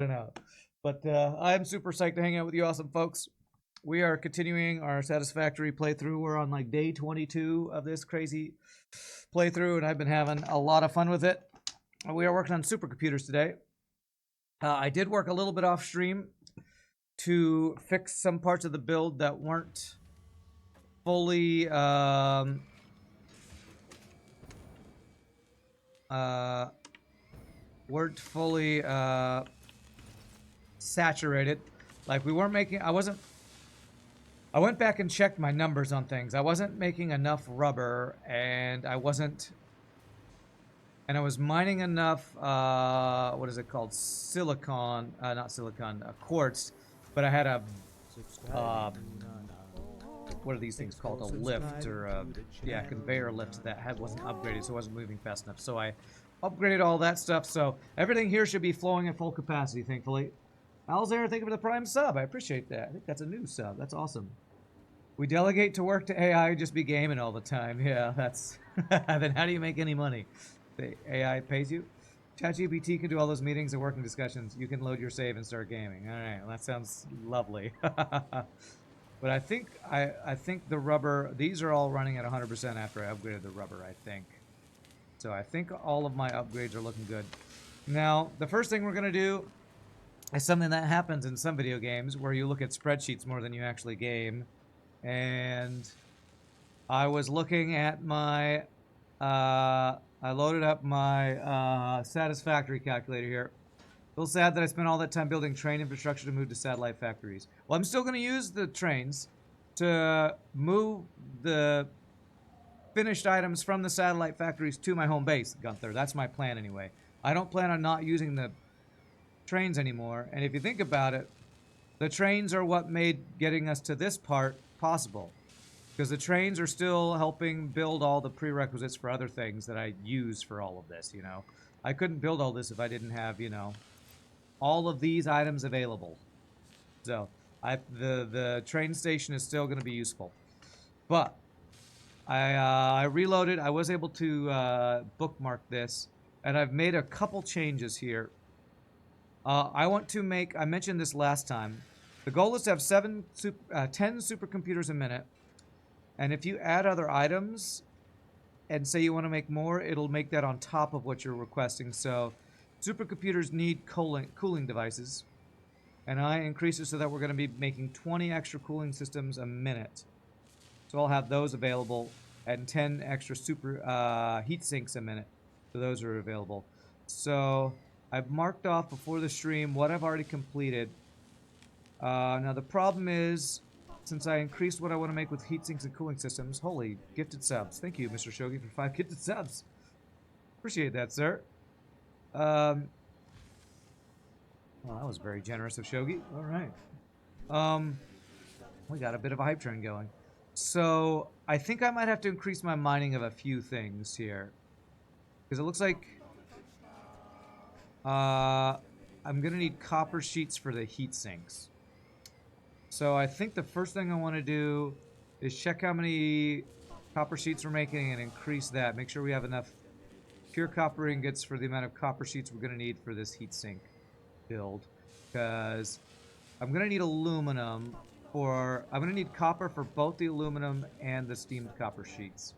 I don't know. But I'm super psyched to hang out with you awesome folks. We are continuing our Satisfactory playthrough. We're on like day 22 of this crazy playthrough, and I've been having a lot of fun with it. We are working on supercomputers today. I did work a little bit off stream to fix some parts of the build that weren't fully saturated. Like we weren't making, I went back and checked my numbers on things. I wasn't making enough rubber, and I was mining enough, what is it called? Silicon, not silicon, quartz, but I had a, what are these things called? A lift, or a, yeah, conveyor lift that wasn't upgraded, so it wasn't moving fast enough. So I upgraded all that stuff, so everything here should be flowing at full capacity, thankfully. Alzair, thank you for the Prime sub. I appreciate that. I think that's a new sub. That's awesome. We delegate to work to AI, just be gaming all the time. Yeah, that's... Then how do you make any money? The AI pays you? ChatGPT can do all those meetings and working discussions. You can load your save and start gaming. All right, well, that sounds lovely. But I think the rubber... These are all running at 100% after I upgraded the rubber, I think. So I think all of my upgrades are looking good. Now, the first thing we're going to do is something that happens in some video games where you look at spreadsheets more than you actually game. And I was looking at my, I loaded up my Satisfactory calculator here. A little sad that I spent all that time building train infrastructure to move to satellite factories. Well, I'm still going to use the trains to move the finished items from the satellite factories to my home base, Gunther. That's my plan anyway. I don't plan on not using the trains anymore, and if you think about it, the trains are what made getting us to this part possible, because the trains are still helping build all the prerequisites for other things that I use for all of this, you know. I couldn't build all this if I didn't have, you know, all of these items available. So the train station is still going to be useful. But I reloaded. I was able to bookmark this, and I've made a couple changes here. I want to make, I mentioned this last time, the goal is to have 10 supercomputers a minute, and if you add other items and say you want to make more, it'll make that on top of what you're requesting. So supercomputers need cooling devices, and I increase it so that we're going to be making 20 extra cooling systems a minute. So I'll have those available, and 10 extra super heat sinks a minute. So those are available. So I've marked off before the stream what I've already completed. Now the problem is, since I increased what I want to make with heat sinks and cooling systems, holy gifted subs. Thank you, Mr. Shogi, for 5 gifted subs. Appreciate that, sir. Well, that was very generous of Shogi. All right. We got a bit of a hype train going. So I think I might have to increase my mining of a few things here, because it looks like I'm gonna need copper sheets for the heat sinks. So I think the first thing I want to do is check how many copper sheets we're making and increase that. Make sure we have enough pure copper ingots for the amount of copper sheets we're gonna need for this heat sink build, because I'm gonna need aluminum for, I'm gonna need copper for both the aluminum and the steamed copper sheets.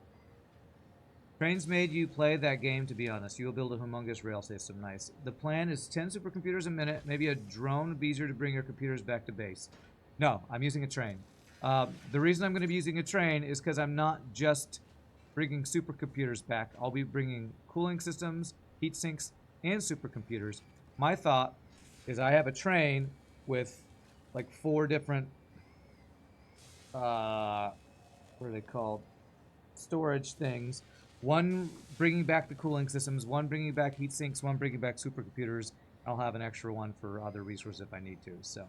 Trains made you play that game, to be honest. You'll build a humongous rail system. Nice. The plan is 10 supercomputers a minute. Maybe a drone would be easier to bring your computers back to base. No, I'm using a train. The reason I'm going to be using a train is because I'm not just bringing supercomputers back. I'll be bringing cooling systems, heat sinks, and supercomputers. My thought is I have a train with like 4 different, what are they called? Storage things. One bringing back the cooling systems, one bringing back heat sinks, one bringing back supercomputers. I'll have an extra one for other resources if I need to. So,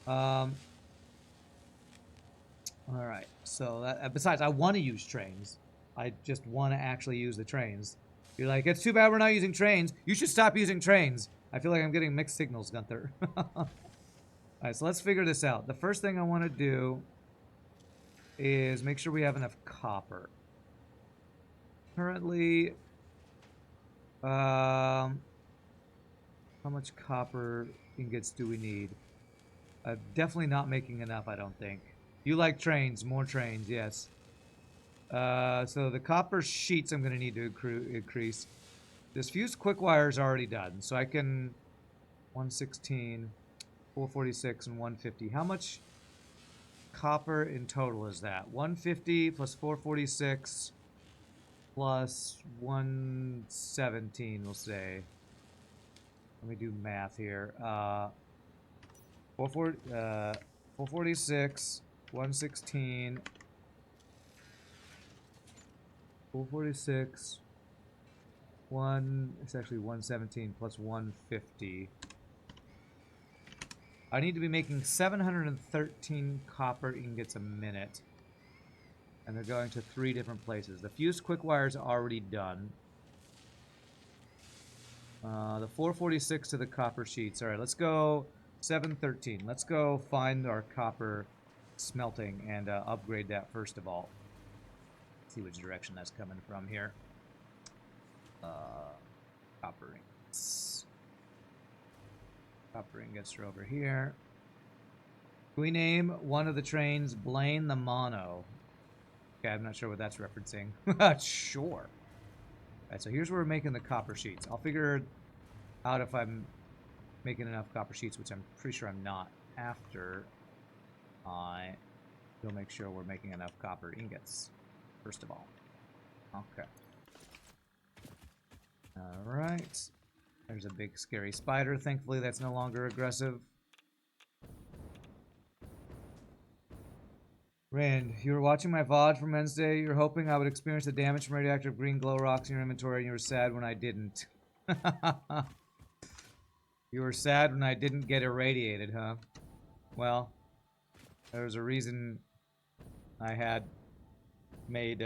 all right. So that, besides, I want to use trains. I just want to actually use the trains. You're like, it's too bad we're not using trains. You should stop using trains. I feel like I'm getting mixed signals, Gunther. All right, so let's figure this out. The first thing I want to do is make sure we have enough copper. Currently, how much copper ingots do we need? Definitely not making enough, I don't think. You like trains, more trains, yes. So the copper sheets I'm going to need to increase. This fused quick wire is already done, so I can 116, 446, and 150. How much copper in total is that? 150 plus 446 plus 117, we'll say. Let me do math here. 446, 116, 446, it's actually 117 plus 150. I need to be making 713 copper ingots a minute. And they're going to 3 different places. The fused quick wire is already done. The 446 to the copper sheets. Alright, let's go 713. Let's go find our copper smelting and upgrade that first of all. See which direction that's coming from here. Copper ingots. Copper ingots are over here. Can we name one of the trains Blaine the Mono? Okay, I'm not sure what that's referencing. Sure. Alright, so here's where we're making the copper sheets. I'll figure out if I'm making enough copper sheets, which I'm pretty sure I'm not, after I will make sure we're making enough copper ingots, first of all. Okay. Alright. There's a big scary spider. Thankfully that's no longer aggressive. Rand, you were watching my VOD from Wednesday. You're hoping I would experience the damage from radioactive green glow rocks in your inventory, and you were sad when I didn't. You were sad when I didn't get irradiated, huh? Well, there was a reason I had made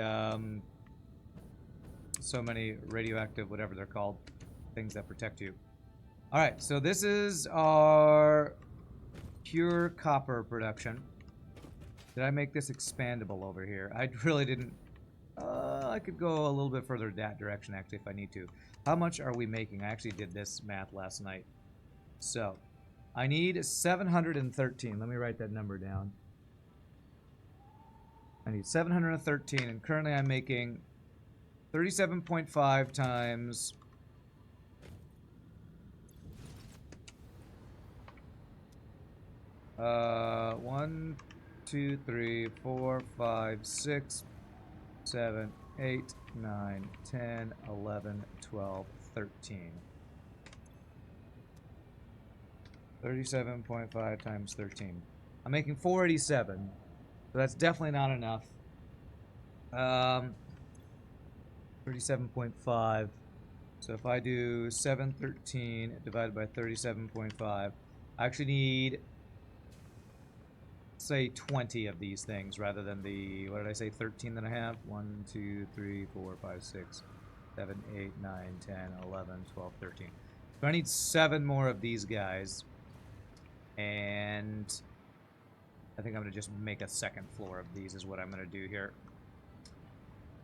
so many radioactive, whatever they're called, things that protect you. Alright, so this is our pure copper production. Did I make this expandable over here? I really didn't. I could go a little bit further that direction, actually, if I need to. How much are we making? I actually did this math last night. So, I need 713. Let me write that number down. I need 713, and currently I'm making 37.5 times... one, 2, 3, 4, 5, 6, 7, 8, 9, 10, 11, 12, 13. 37.5 times 13. I'm making 487. So that's definitely not enough. 37.5. So if I do 713 divided by 37.5, I actually need, say, 20 of these things rather than the, what did I say, 13 that I have? 1, 2, 3, 4, 5, 6, 7, 8, 9, 10, 11, 12, 13. So I need 7 more of these guys. And I think I'm going to just make a second floor of these is what I'm going to do here.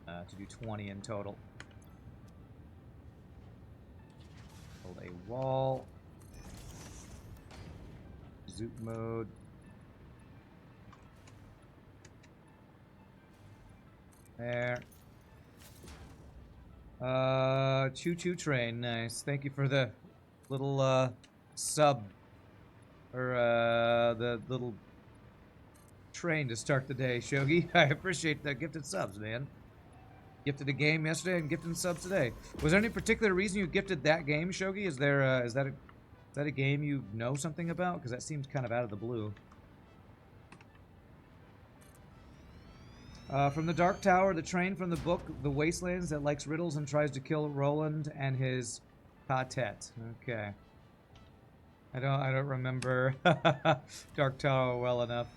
To do 20 in total. Build a wall. Zoop mode. There. Choo-choo train. Nice. Thank you for the little sub. Or the little train to start the day, Shogi. I appreciate the gifted subs, man. Gifted a game yesterday and gifted subs today. Was there any particular reason you gifted that game, Shogi? Is there is that a game you know something about? Because that seems kind of out of the blue. From the Dark Tower, the train from the book The Wastelands that likes riddles and tries to kill Roland and his quartet. Okay. I don't remember Dark Tower well enough.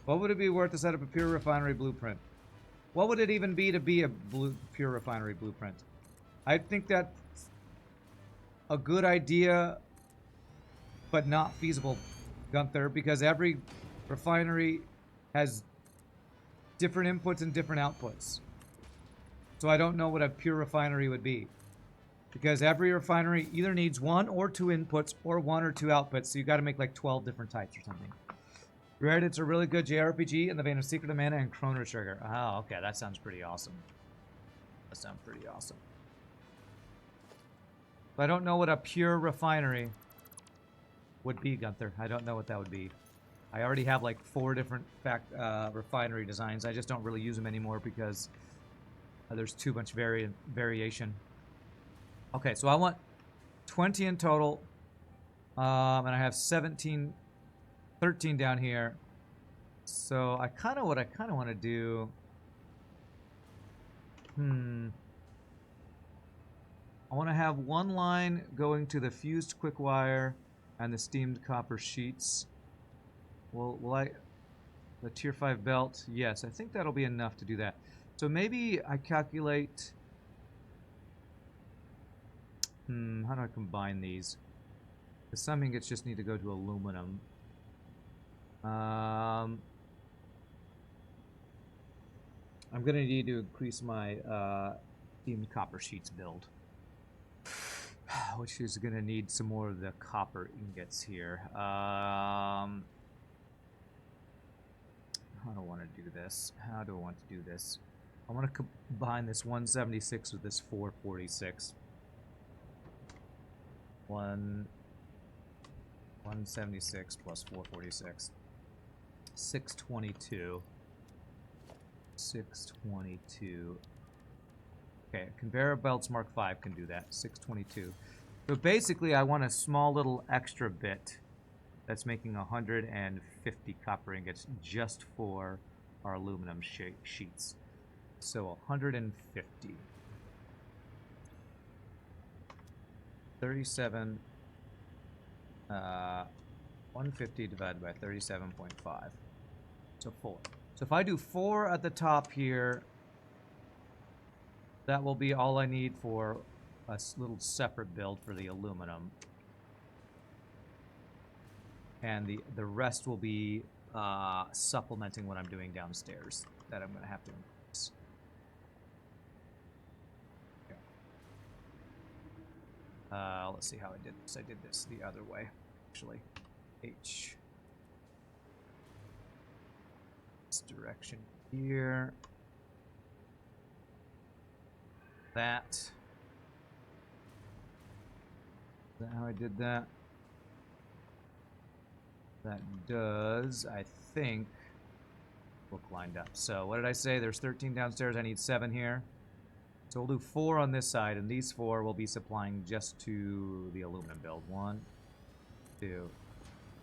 What would it be worth to set up a pure refinery blueprint? What would it even be to be a pure refinery blueprint? I think that's a good idea, but not feasible, Gunther, because every refinery has different inputs and different outputs. So I don't know what a pure refinery would be. Because every refinery either needs 1 or 2 inputs or 1 or 2 outputs, so you got to make like 12 different types or something. Right, it's a really good JRPG in the vein of Secret of Mana and Chrono Trigger. Oh, okay, that sounds pretty awesome. That sounds pretty awesome. But I don't know what a pure refinery would be, Gunther. I don't know what that would be. I already have like 4 different refinery designs. I just don't really use them anymore because there's too much variation. Okay, so I want 20 in total. And I have 13 down here. So what I kind of want to do. I want to have one line going to the fused quick wire and the steamed copper sheets. The tier 5 belt? Yes, I think that'll be enough to do that. So maybe I calculate. How do I combine these? Because some ingots just need to go to aluminum. I'm going to need to increase my steamed copper sheets build. Which is going to need some more of the copper ingots here. How do I want to do this? I want to combine this 176 with this 446. 176 plus 446. 622. 622. Okay, conveyor belts Mark V can do that. 622. So basically, I want a small little extra bit that's making 150 copper ingots just for our aluminum sheets. So 150. 37. 150 divided by 37.5. So 4. So if I do 4 at the top here, that will be all I need for a little separate build for the aluminum. And the rest will be supplementing what I'm doing downstairs that I'm going to have to increase. Okay. Let's see how I did this. I did this the other way, actually. H. This direction here. That. Is that how I did that? That does, I think, look lined up. So what did I say? There's 13 downstairs. I need 7 here. So we'll do 4 on this side, and these 4 will be supplying just to the aluminum build. 1, 2,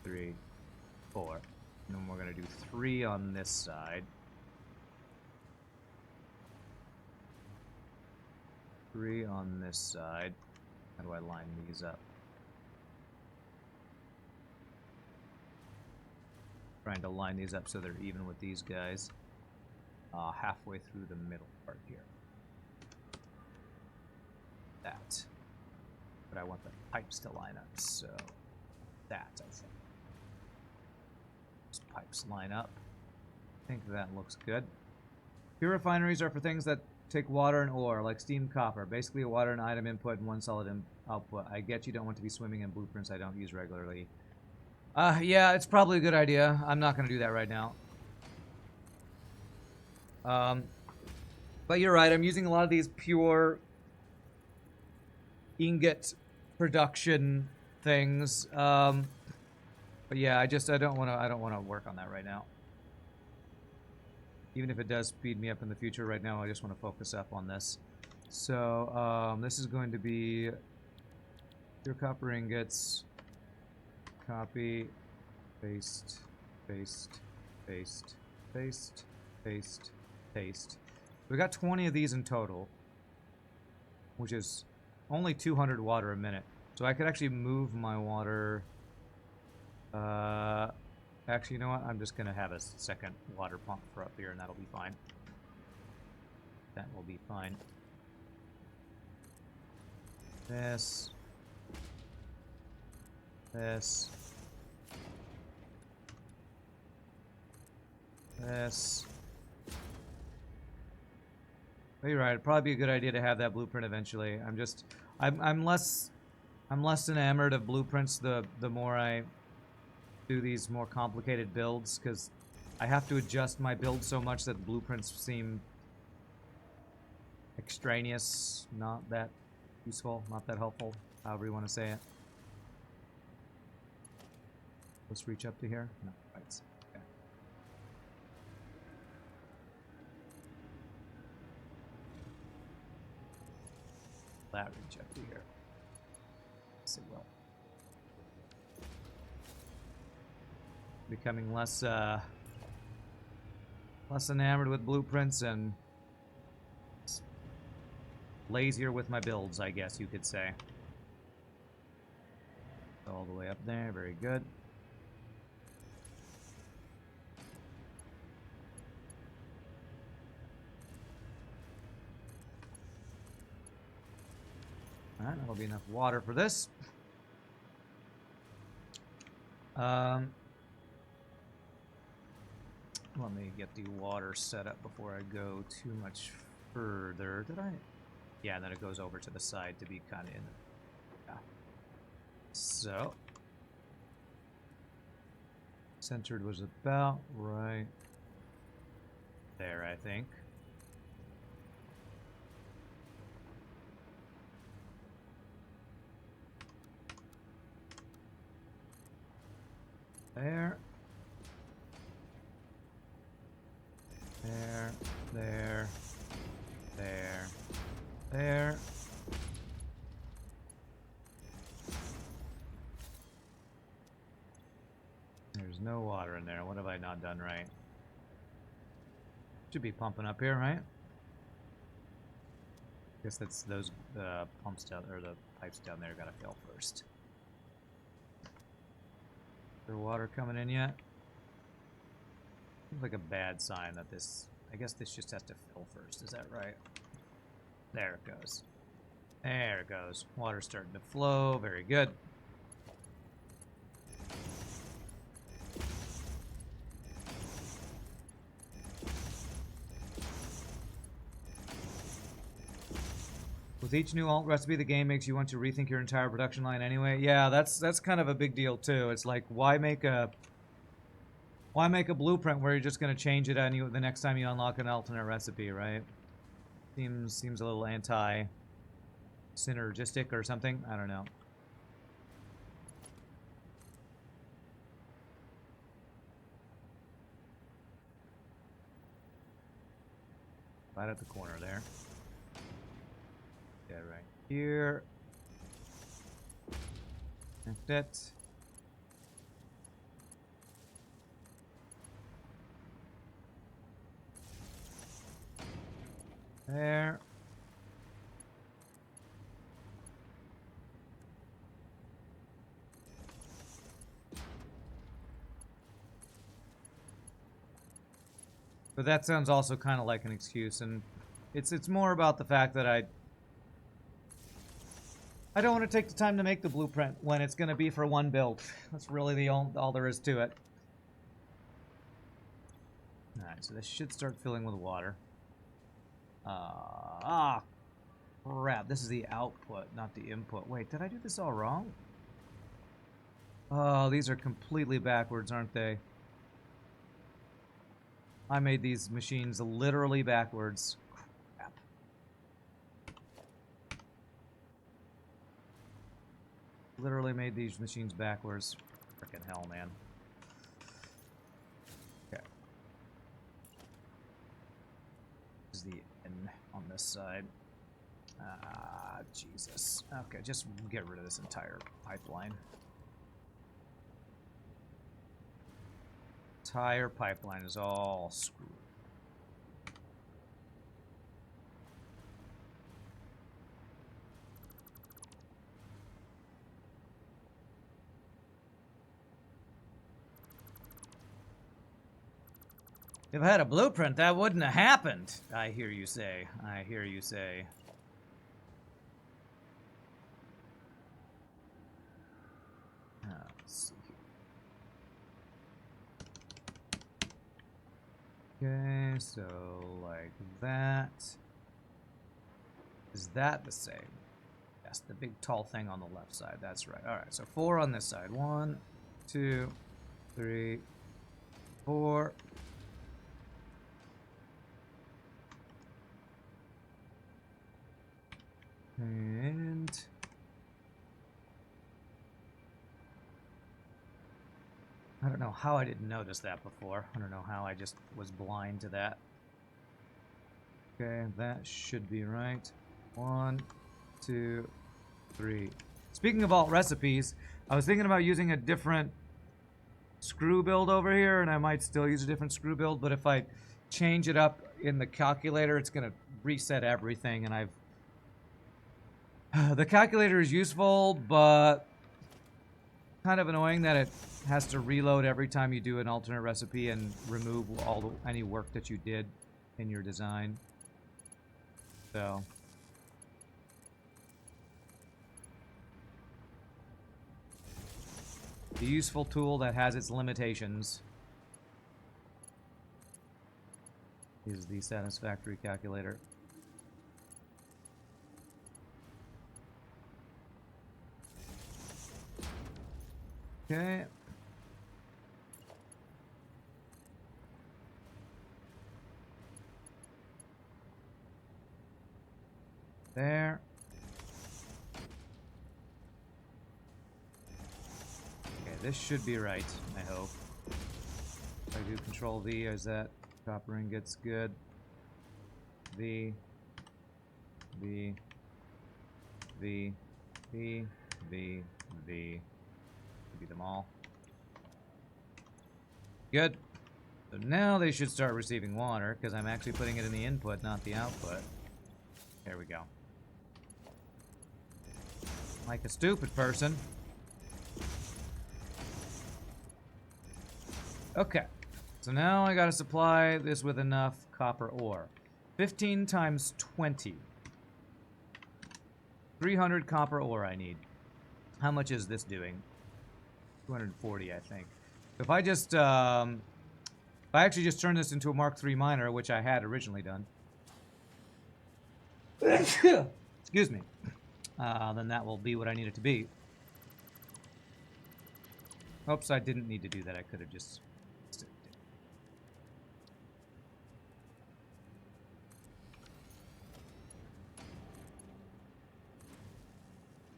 3, 4. And then we're going to do 3 on this side. 3 on this side. How do I line these up? Trying to line these up so they're even with these guys. Halfway through the middle part here. That. But I want the pipes to line up, so that, I think. Those pipes line up. I think that looks good. Pure refineries are for things that take water and ore, like steamed copper. Basically, a water and item input and 1 solid output. I get you don't want to be swimming in blueprints I don't use regularly. Yeah, it's probably a good idea. I'm not going to do that right now. But you're right. I'm using a lot of these pure ingot production things. But yeah, I don't want to work on that right now. Even if it does speed me up in the future, right now I just want to focus up on this. So this is going to be pure copper ingots. Copy, paste, paste, paste, paste, paste, paste. We got 20 of these in total, which is only 200 water a minute. So I could actually move my water. Actually, you know what? I'm just going to have a second water pump for up here, and that'll be fine. That will be fine. This. This. This. Oh, you're right. It'd probably be a good idea to have that blueprint eventually. I'm just I'm less enamored of blueprints the more I do these more complicated builds, because I have to adjust my build so much that blueprints seem extraneous, not that useful, not that helpful, however you want to say it. Let's reach up to here. No, right. Okay. That reach up to here. Yes, it will. Becoming less enamored with blueprints and lazier with my builds, I guess you could say. All the way up there, very good. Alright, that'll be enough water for this. Let me get the water set up before I go too much further. Did I? Yeah, and then it goes over to the side to be kind of in. Yeah. So. Centered was about right there, I think. There. There. There. There. There. There's no water in there. What have I not done right? Should be pumping up here, right? Guess that's those pumps down, or the pipes down there gotta fill first. Is there water coming in yet? Seems like a bad sign that this... I guess this just has to fill first. Is that right? There it goes. There it goes. Water's starting to flow. Very good. With each new alt recipe, the game makes you want to rethink your entire production line anyway. Yeah, that's kind of a big deal too. It's like, why make a blueprint where you're just going to change it the next time you unlock an alternate recipe, right? Seems a little anti-synergistic or something. I don't know. Right at the corner there. Yeah, right here. That's it. There. But that sounds also kind of like an excuse, and it's more about the fact that I don't want to take the time to make the blueprint when it's going to be for one build. That's really all there is to it. Alright, so this should start filling with water. Crap. This is the output, not the input. Wait, did I do this all wrong? Oh, these are completely backwards, aren't they? I made these machines literally backwards. Crap. Literally made these machines backwards. Frickin' hell, man. Okay. This is the N on this side. Jesus. Okay, just get rid of this entire pipeline. Entire pipeline is all screwed. If I had a blueprint, that wouldn't have happened. I hear you say. I hear you say. Let's see here. Okay, so like that. Is that the same? Yes, the big tall thing on the left side. That's right. All right, so 4 on this side. 1, 2, 3, 4. And I don't know how I didn't notice that before. I don't know how I just was blind to that. Okay, that should be right. 1, 2, 3. Speaking of alt recipes, I was thinking about using a different screw build over here, and I might still use a different screw build, but if I change it up in the calculator, it's going to reset everything, and I've... The calculator is useful, but kind of annoying that it has to reload every time you do an alternate recipe and remove any work that you did in your design. So... the useful tool that has its limitations is the Satisfactory calculator. Okay. There. This should be right, I hope. If I do Control V, as that copper ingot's good. V, V, V, V, V, V. Be them all. Good. So now they should start receiving water, because I'm actually putting it in the input, not the output. There we go. Like a stupid person. Okay, so now I gotta supply this with enough copper ore. 15 times 20. 300 copper ore I need. How much is this doing? 240, I think. If I just, if I actually just turn this into a Mark III miner, which I had originally done. Excuse me. Then that will be what I need it to be. Oops, I didn't need to do that. I could have just...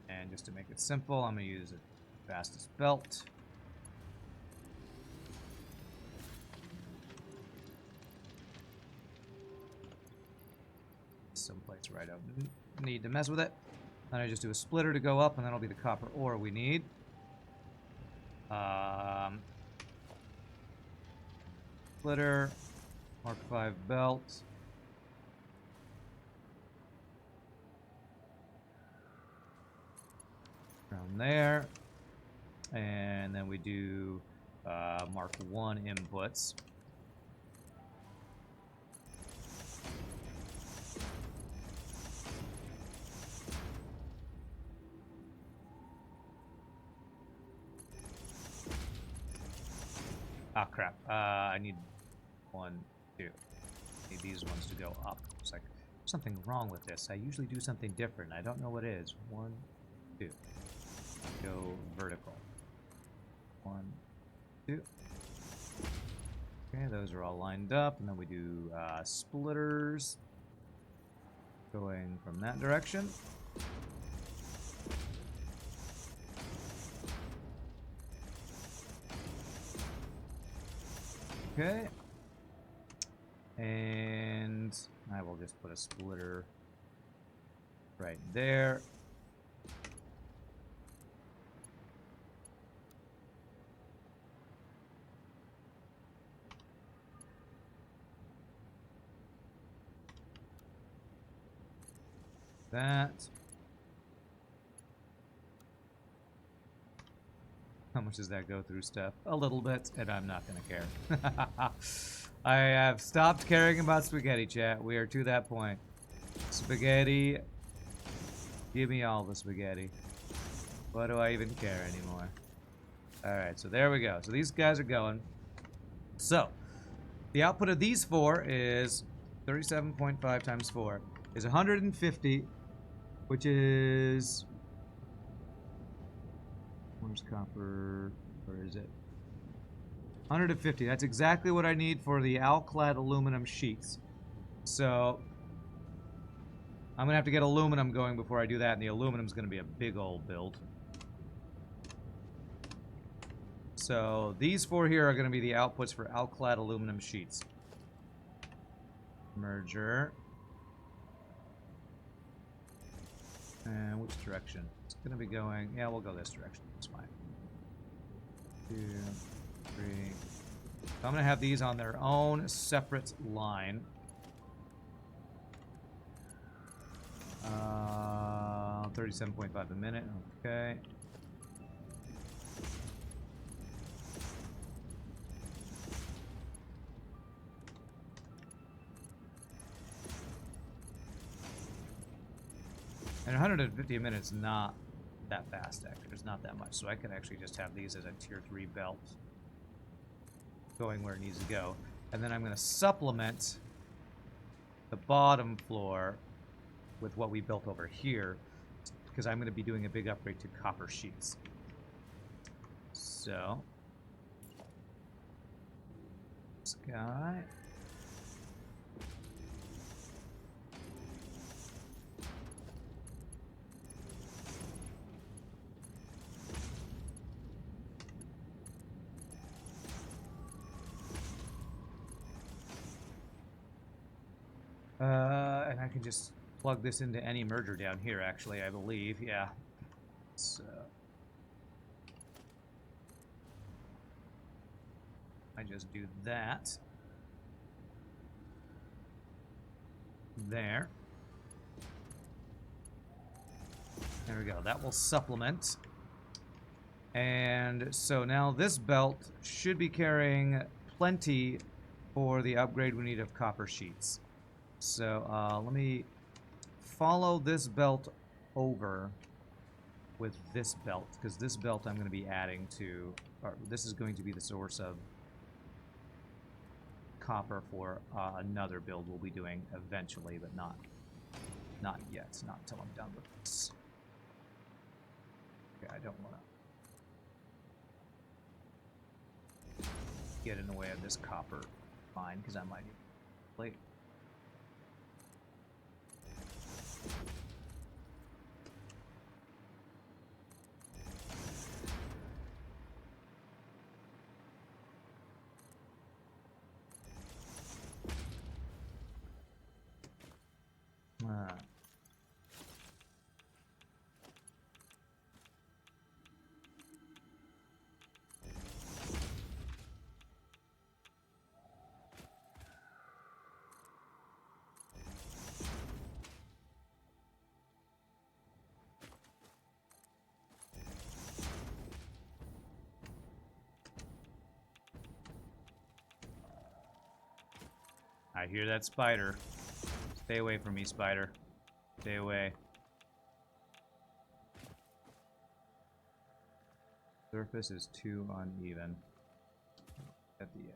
And just to make it simple, I'm going to use a fastest belt. Someplace where I don't need to mess with it. Then I just do a splitter to go up, and that'll be the copper ore we need. Splitter, Mark V belt. Around there. And then we do Mark I inputs. Ah, crap. I need 1, 2. I need these ones to go up. It's like, there's something wrong with this. I usually do something different. I don't know what it is. 1, 2. Go vertical. 1, 2. Okay, those are all lined up. And then we do splitters. Going from that direction. Okay. And I will just put a splitter right there. That. How much does that go through stuff? A little bit, and I'm not going to care. I have stopped caring about spaghetti, chat. We are to that point. Spaghetti. Give me all the spaghetti. What do I even care anymore? Alright, so there we go. So these guys are going. So, the output of these 4 is 37.5 times 4 is 150 which is... Where's copper? Where is it? 150. That's exactly what I need for the alclad aluminum sheets. So I'm gonna have to get aluminum going before I do that, and the aluminum's gonna be a big old build. So these 4 here are gonna be the outputs for alclad aluminum sheets. Merger. And which direction? It's gonna be going, yeah, we'll go this direction. That's fine. 2, 3. So I'm gonna have these on their own separate line. 37.5 a minute. Okay. And 150 a minute is not that fast, actually. There's not that much. So I can actually just have these as a tier 3 belt going where it needs to go. And then I'm going to supplement the bottom floor with what we built over here, because I'm going to be doing a big upgrade to copper sheets. So, this guy. And I can just plug this into any merger down here, actually, I believe. Yeah. So I just do that. There. There we go. That will supplement. And so now this belt should be carrying plenty for the upgrade we need of copper sheets. So let me follow this belt over with this belt, because this belt I'm going to be adding to, or this is going to be the source of copper for another build we'll be doing eventually, but not yet, not until I'm done with this. Okay, I don't want to get in the way of this copper mine, because I might need plate. I hear that spider. Stay away from me, spider. Stay away. Surface is too uneven. At the end.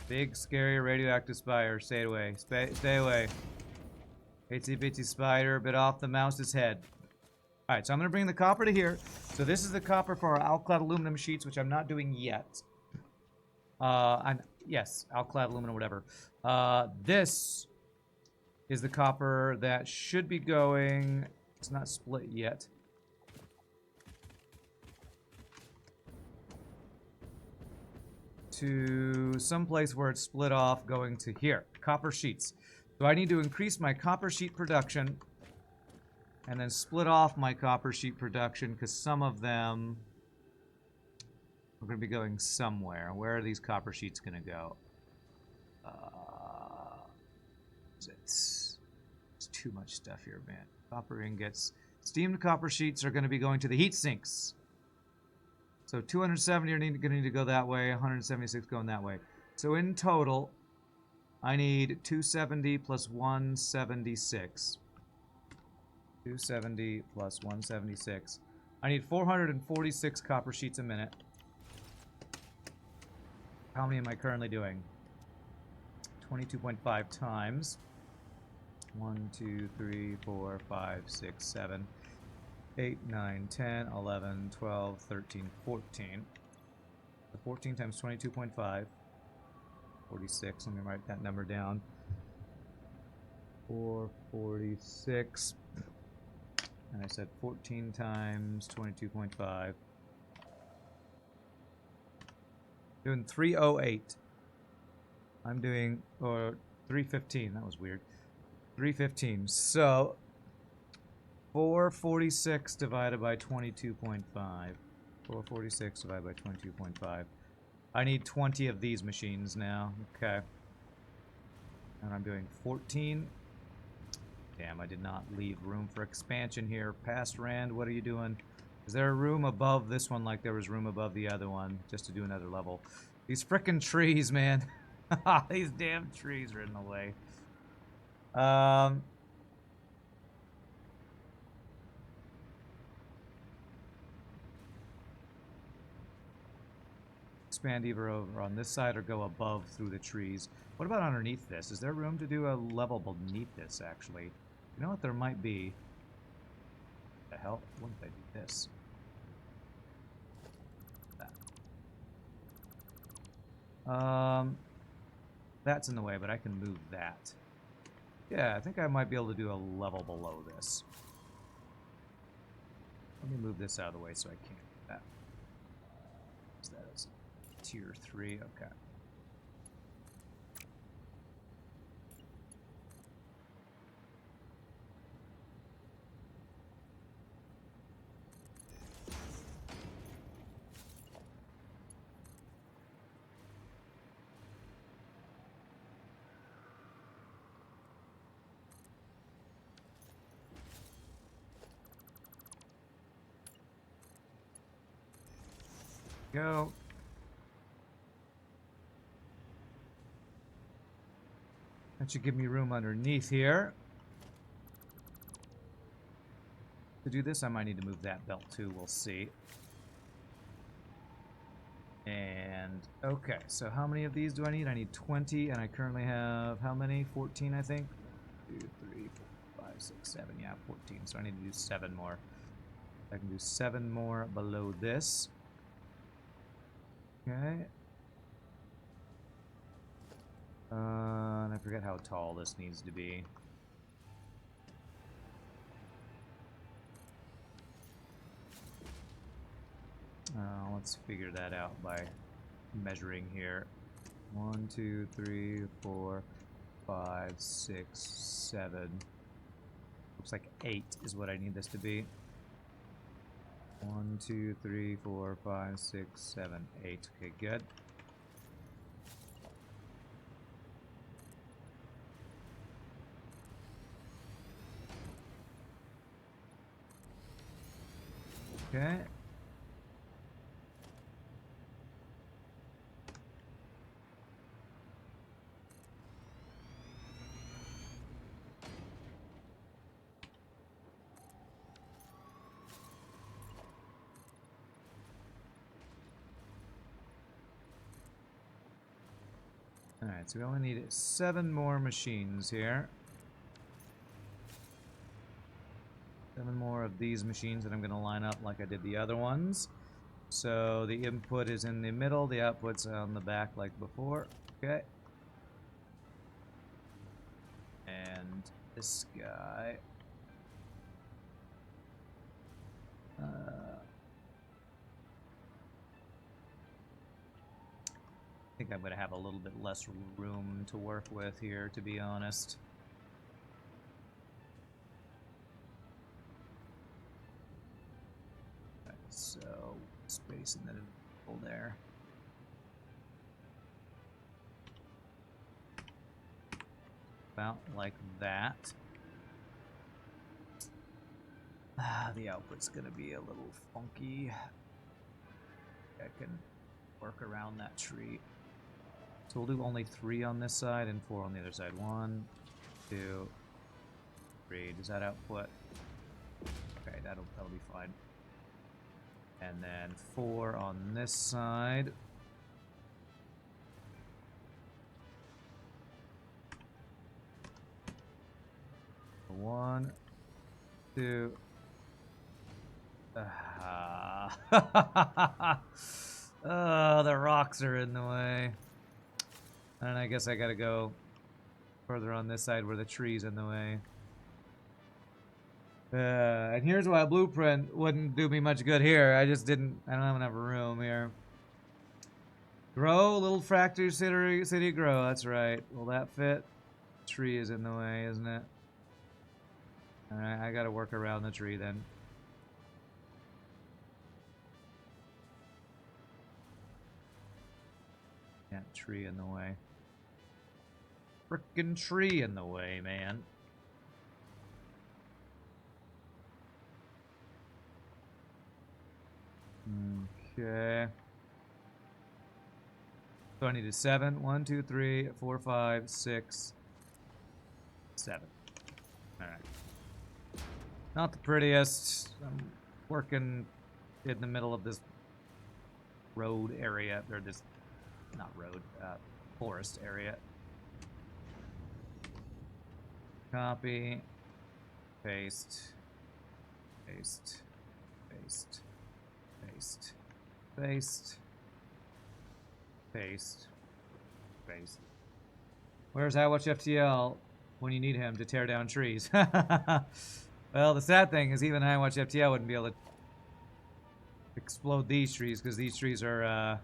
Big, scary, radioactive spider. Stay away. Stay away. Itsy bitsy spider bit off the mouse's head. Alright, so I'm going to bring the copper to here. So this is the copper for our alclad aluminum sheets, which I'm not doing yet. Yes, alclad aluminum, whatever. This is the copper that should be going. It's not split yet. To some place where it's split off, going to here. Copper sheets. So I need to increase my copper sheet production and then split off my copper sheet production, because some of them are going to be going somewhere. Where are these copper sheets going to go? It's too much stuff here, man. Copper ingots. Steamed copper sheets are going to be going to the heat sinks. So 270 are going to need to go that way, 176 going that way. So in total, I need 270 plus 176. 270 plus 176. I need 446 copper sheets a minute. How many am I currently doing? 22.5 times. 1, 2, 3, 4, 5, 6, 7, 8, 9, 10, 11, 12, 13, 14. So 14 times 22.5. 46. Let me write that number down. 446. And I said 14 times 22.5. Doing 308. I'm doing, or 315. That was weird. 315. So 446 divided by 22.5. 446 divided by 22.5. I need 20 of these machines now. Okay. And I'm doing 14. Damn, I did not leave room for expansion here. Past Rand, what are you doing? Is there a room above this one like there was room above the other one just to do another level? These frickin' trees, man. These damn trees are in the way. Expand either over on this side or go above through the trees. What about underneath this? Is there room to do a level beneath this, actually? You know what? There might be. What the hell? What if I do this? That. That's in the way, but I can move that. Yeah, I think I might be able to do a level below this. Let me move this out of the way so I can't do that. So that is tier 3, okay. Go. That should give me room underneath here. To do this, I might need to move that belt too. We'll see. And, okay, so how many of these do I need? I need 20, and I currently have, how many? 14, I think? 2, 3, 4, 5, 6, 7. Yeah, 14. So I need to do 7 more. I can do 7 more below this. Okay. And I forget how tall this needs to be. Let's figure that out by measuring here. 1, 2, 3, 4, 5, 6, 7. Looks like 8 is what I need this to be. 1, 2, 3, 4, 5, 6, 7, 8. Okay, good. Okay. Alright, so we only need 7 more machines here. 7 more of these machines that I'm going to line up like I did the other ones. So the input is in the middle, the output's on the back like before. Okay. And this guy. I think I'm going to have a little bit less room to work with here, to be honest. Right, so, space in the middle there. About like that. The output's going to be a little funky. I can work around that tree. So we'll do only 3 on this side and 4 on the other side. 1, 2, 3. Does that output? Okay, that'll be fine. And then 4 on this side. 1, 2. Oh, the rocks are in the way. And I guess I gotta go further on this side where the tree's in the way. And here's why a blueprint wouldn't do me much good here. I don't have enough room here. Grow, little factory city grow, that's right. Will that fit? Tree is in the way, isn't it? Alright, I gotta work around the tree then. Yeah, tree in the way. Frickin' tree in the way, man. Okay. So I need a 7. 1, 2, 3, 4, 5, 6, 7. Alright. Not the prettiest. I'm working in the middle of this road area, or this, not road, forest area. Copy, paste, paste, paste, paste, paste, paste, paste. Where's HighWatchFTL when you need him to tear down trees? Well, the sad thing is even HighWatchFTL wouldn't be able to explode these trees because these trees are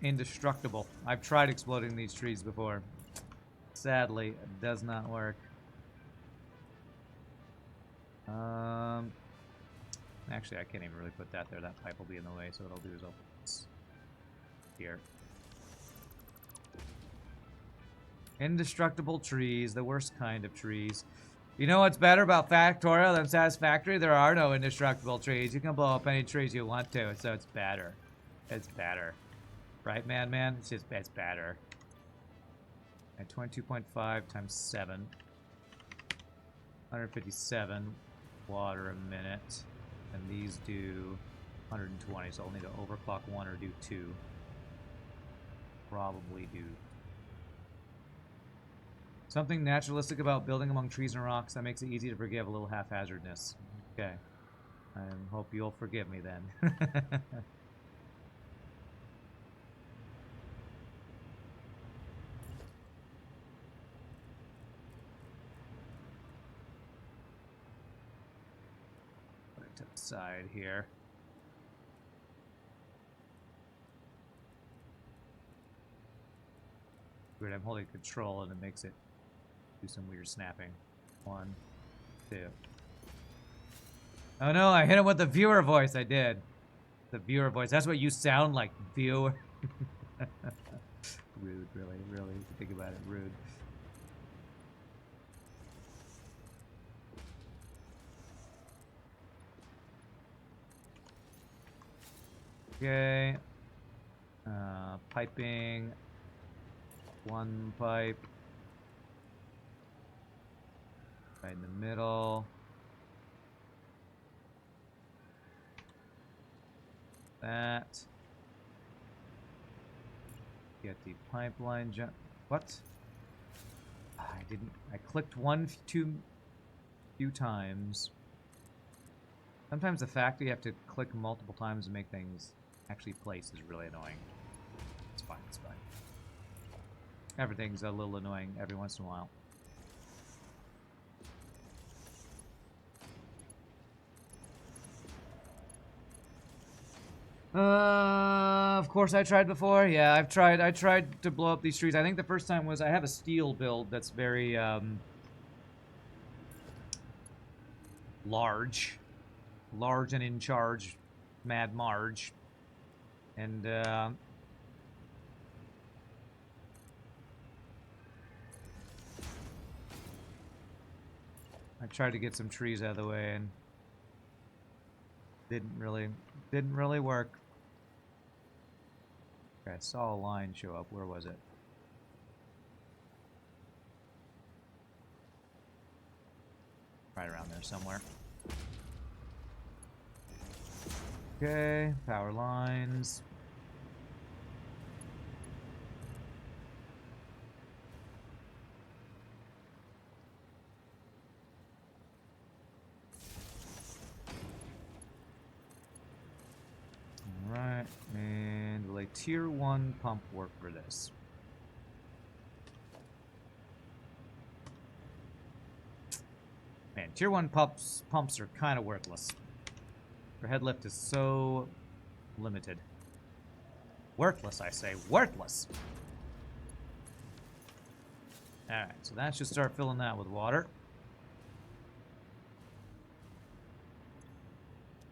indestructible. I've tried exploding these trees before. Sadly, it does not work. Actually, I can't even really put that there. That pipe will be in the way, so what I'll do is I'll put this here. Indestructible trees, the worst kind of trees. You know what's better about Factorial than Satisfactory? There are no indestructible trees. You can blow up any trees you want to, so it's better. It's better. Right, man? It's better. At 22.5 times 7. 157 water a minute. And these do 120, so I'll need to overclock 1 or do 2. Probably do. Something naturalistic about building among trees and rocks that makes it easy to forgive a little haphazardness. Okay. I hope you'll forgive me then. Put it to the side here. Weird, I'm holding control and it makes it do some weird snapping. 1, 2. Oh no, I hit him with the viewer voice. I did. The viewer voice. That's what you sound like, viewer. Rude, really, if you think about it, rude. Okay. Piping. 1 pipe. Right in the middle. That. Get the pipeline jump. What? I didn't. I clicked two times. Sometimes the fact that you have to click multiple times to make things actually place is really annoying. It's fine, it's fine. Everything's a little annoying every once in a while. Of course I tried before. Yeah, I tried to blow up these trees. I think the first time was I have a steel build that's very large and in charge, Mad Marge, and I tried to get some trees out of the way and didn't really work. Okay, I saw a line show up. Where was it? Right around there somewhere. Okay, power lines. tier 1 pump work for this? Man, tier 1 pumps are kind of worthless. Their head lift is so limited. Worthless, I say. Worthless! Alright, so that should start filling that with water.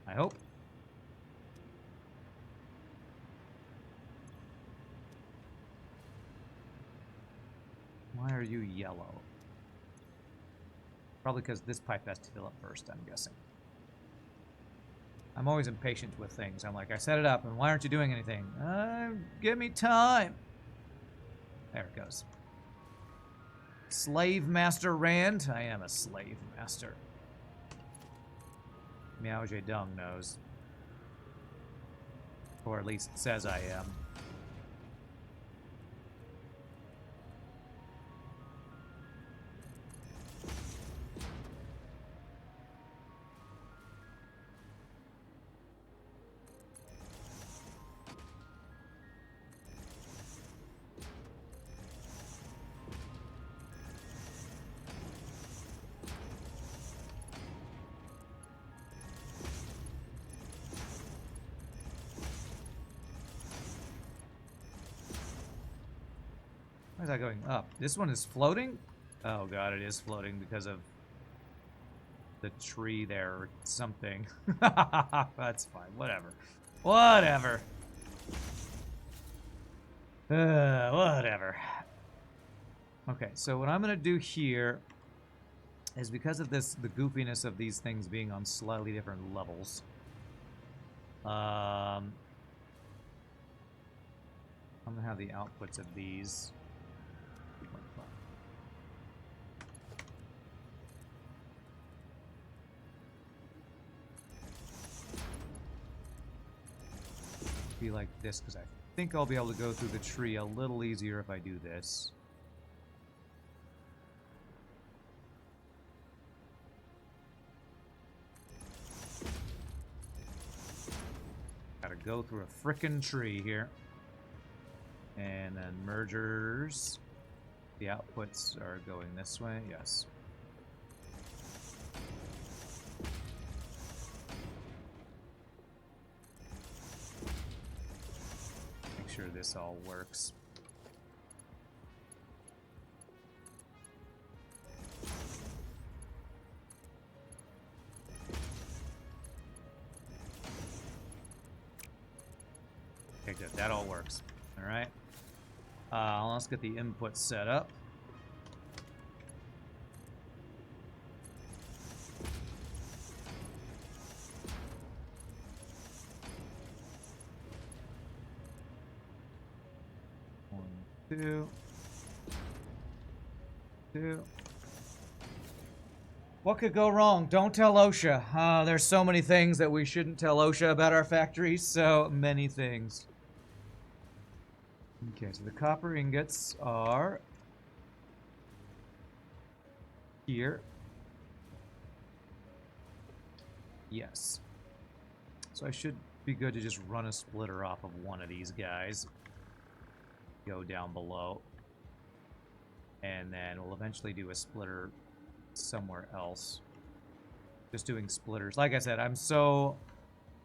I hope. Why are you yellow? Probably because this pipe has to fill up first, I'm guessing. I'm always impatient with things. I'm like, I set it up, and why aren't you doing anything? Give me time. There it goes. Slave Master Rand? I am a slave master. Meow Dung knows. Or at least says I am. Why is that going up? This one is floating? Oh god, it is floating because of the tree there or something. That's fine. Whatever. Whatever. Whatever. Okay, so what I'm going to do here is because of this, the goofiness of these things being on slightly different levels. I'm going to have the outputs of these. Be like this because I think I'll be able to go through the tree a little easier if I do this. Gotta go through a frickin' tree here. And then mergers. The outputs are going this way, yes. Sure this all works. Okay, good. That all works. All right. Let's get the input set up. Two. What could go wrong? Don't tell OSHA. There's so many things that we shouldn't tell OSHA about our factories. So many things. Okay, so the copper ingots are here. Yes. So I should be good to just run a splitter off of one of these guys. Go down below. And then we'll eventually do a splitter somewhere else. Just doing splitters. Like I said, I'm so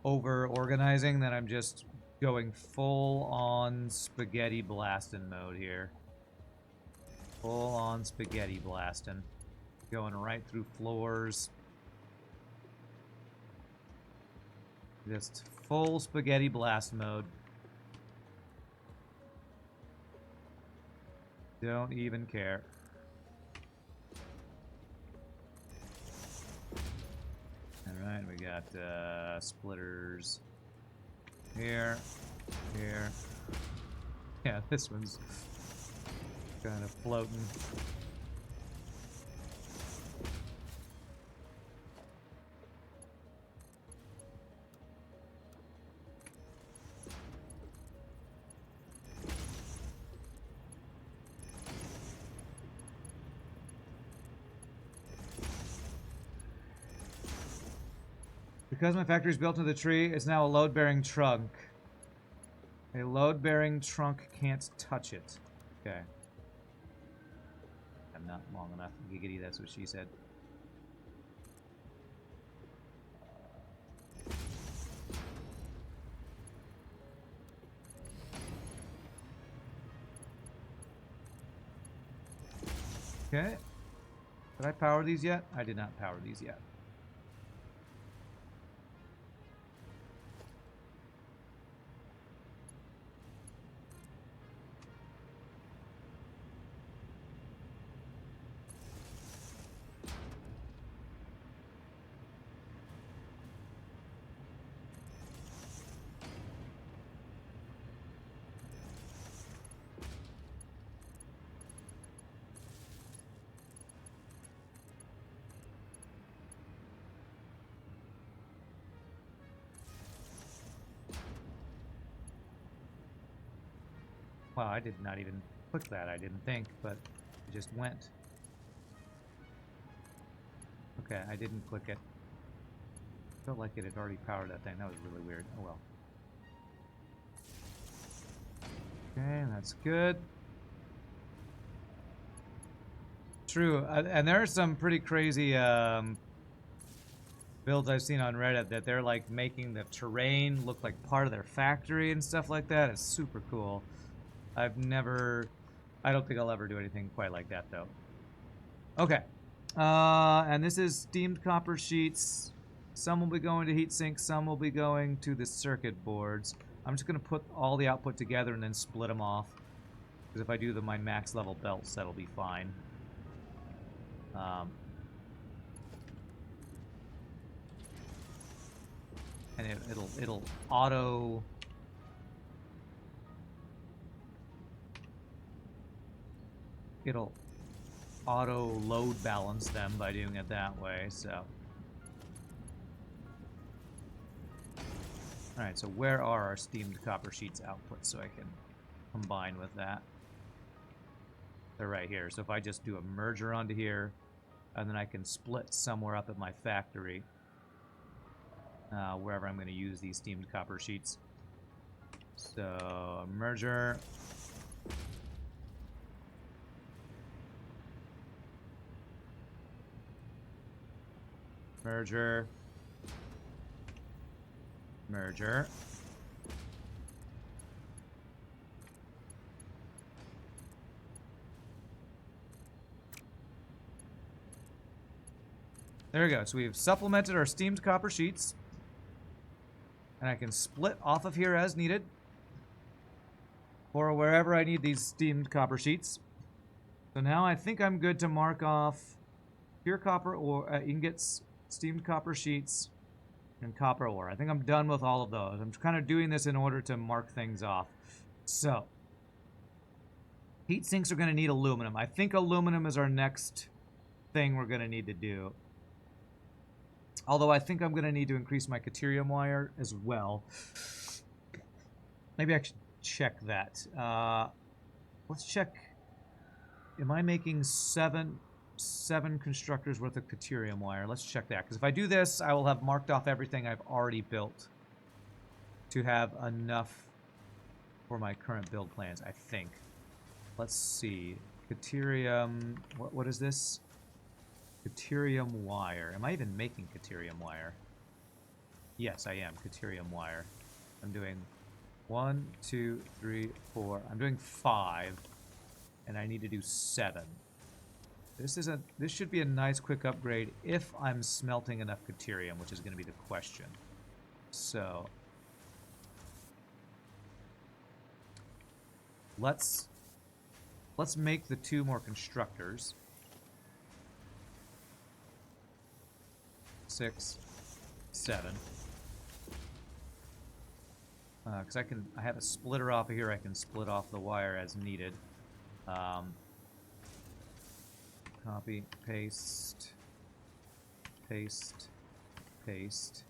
over-organizing that I'm just going full-on spaghetti blasting mode here. Full-on spaghetti blasting. Going right through floors. Just full spaghetti blast mode. Don't even care. Alright, we got splitters here, here. Yeah, this one's kind of floating. Because my factory is built into the tree, it's now a load-bearing trunk. A load-bearing trunk can't touch it. Okay. I'm not long enough. Giggity, that's what she said. Okay. Did I power these yet? I did not power these yet. Wow, I did not even click that, I didn't think, but it just went. Okay, I didn't click it. Felt like it had already powered that thing. That was really weird. Oh well. Okay, that's good. True, and there are some pretty crazy builds I've seen on Reddit that they're like making the terrain look like part of their factory and stuff like that. It's super cool. I don't think I'll ever do anything quite like that though. Okay, and this is steamed copper sheets. Some will be going to heat sinks, some will be going to the circuit boards. I'm just gonna put all the output together and then split them off. Because if I do my max level belts, that'll be fine. And it'll auto. It'll auto load balance them by doing it that way. So. Alright, so where are our steamed copper sheets output so I can combine with that? They're right here. So if I just do a merger onto here, and then I can split somewhere up at my factory, wherever I'm going to use these steamed copper sheets. So, merger. Merger. Merger. There we go. So we've supplemented our steamed copper sheets. And I can split off of here as needed. For wherever I need these steamed copper sheets. So now I think I'm good to mark off pure copper or ingots, steamed copper sheets, and copper ore. I think I'm done with all of those. I'm kind of doing this in order to mark things off. So, heat sinks are going to need aluminum. I think aluminum is our next thing we're going to need to do. Although I think I'm going to need to increase my deuterium wire as well. Maybe I should check that. Let's check. Am I making seven constructors worth of deuterium wire? Let's check that. Because if I do this, I will have marked off everything I've already built to have enough for my current build plans, I think. Let's see. Deuterium. What is this? Deuterium wire. Am I even making deuterium wire? Yes, I am. Deuterium wire. I'm doing 1, 2, 3, 4. I'm doing 5. And I need to do 7. This should be a nice quick upgrade if I'm smelting enough deuterium, which is going to be the question. So let's make the 2 more constructors. 6, 7. Because I have a splitter off of here. I can split off the wire as needed. Copy, paste, paste, paste.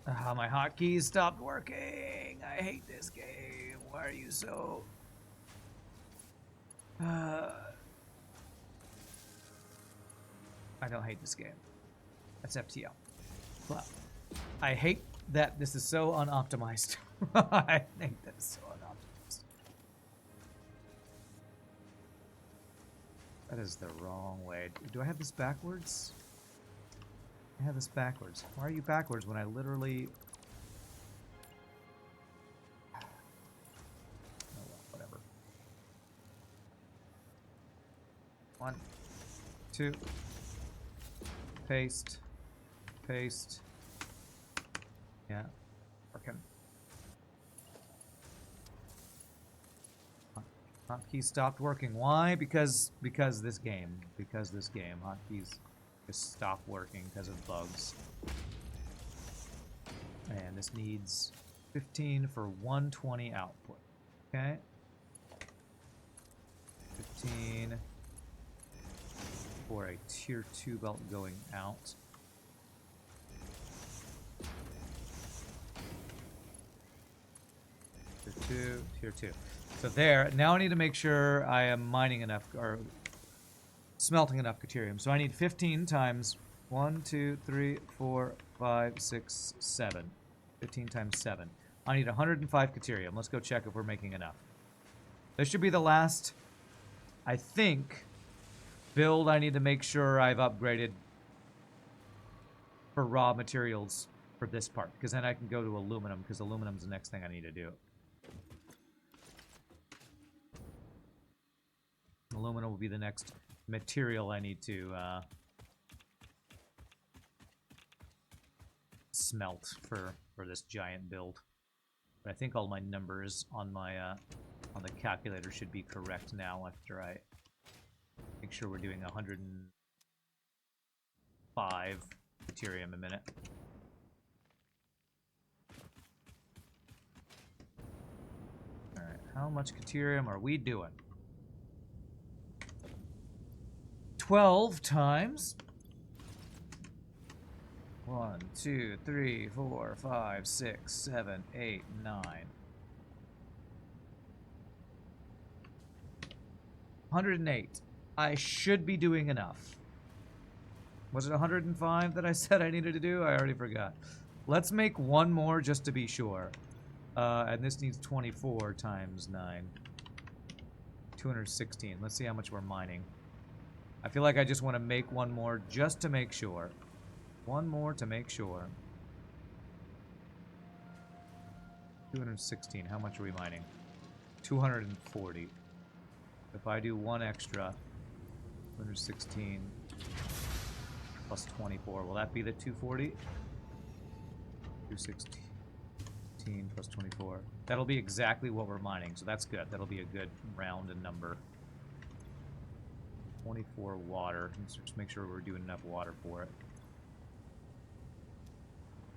My hotkeys stopped working. I hate this game. Why are you so... I don't hate this game. That's FTL. But I hate that this is so unoptimized. I think that it's so unoptimized. That is the wrong way. Do I have this backwards? I have this backwards. Why are you backwards when I literally... Oh well, whatever. 1, 2. Paste. Paste. Yeah. Working. Hotkeys stopped working. Why? Because this game. Because this game. Hotkeys just stopped working because of bugs. And this needs 15 for 120 output. Okay. 15 for a tier 2 belt going out. Tier 2. So there. Now I need to make sure I am mining enough, or smelting enough Caterium. So I need 15 times 1, 2, 3, 4, 5, 6, 7. 15 times 7. I need 105 Caterium. Let's go check if we're making enough. This should be the last, I think, build I need to make sure I've upgraded for raw materials for this part. Because then I can go to aluminum, because aluminum's the next thing I need to do. Aluminum will be the next material I need to smelt for this giant build. But I think all my numbers on my on the calculator should be correct now after I make sure we're doing 105 Ethereum a minute. Alright, how much Caterium are we doing? 12 times 1, 2, 3, 4, 5, 6, 7, 8, 9. 108. I should be doing enough. Was it 105 that I said I needed to do? I already forgot. Let's make one more just to be sure. And this needs 24 times 9. 216. Let's see how much we're mining. I feel like I just want to make one more just to make sure. One more to make sure. 216. How much are we mining? 240. If I do one extra, 216 plus 24, will that be the 240? 216 plus 24. That'll be exactly what we're mining, so that's good. That'll be a good round number. 24 water. Let's just make sure we're doing enough water for it.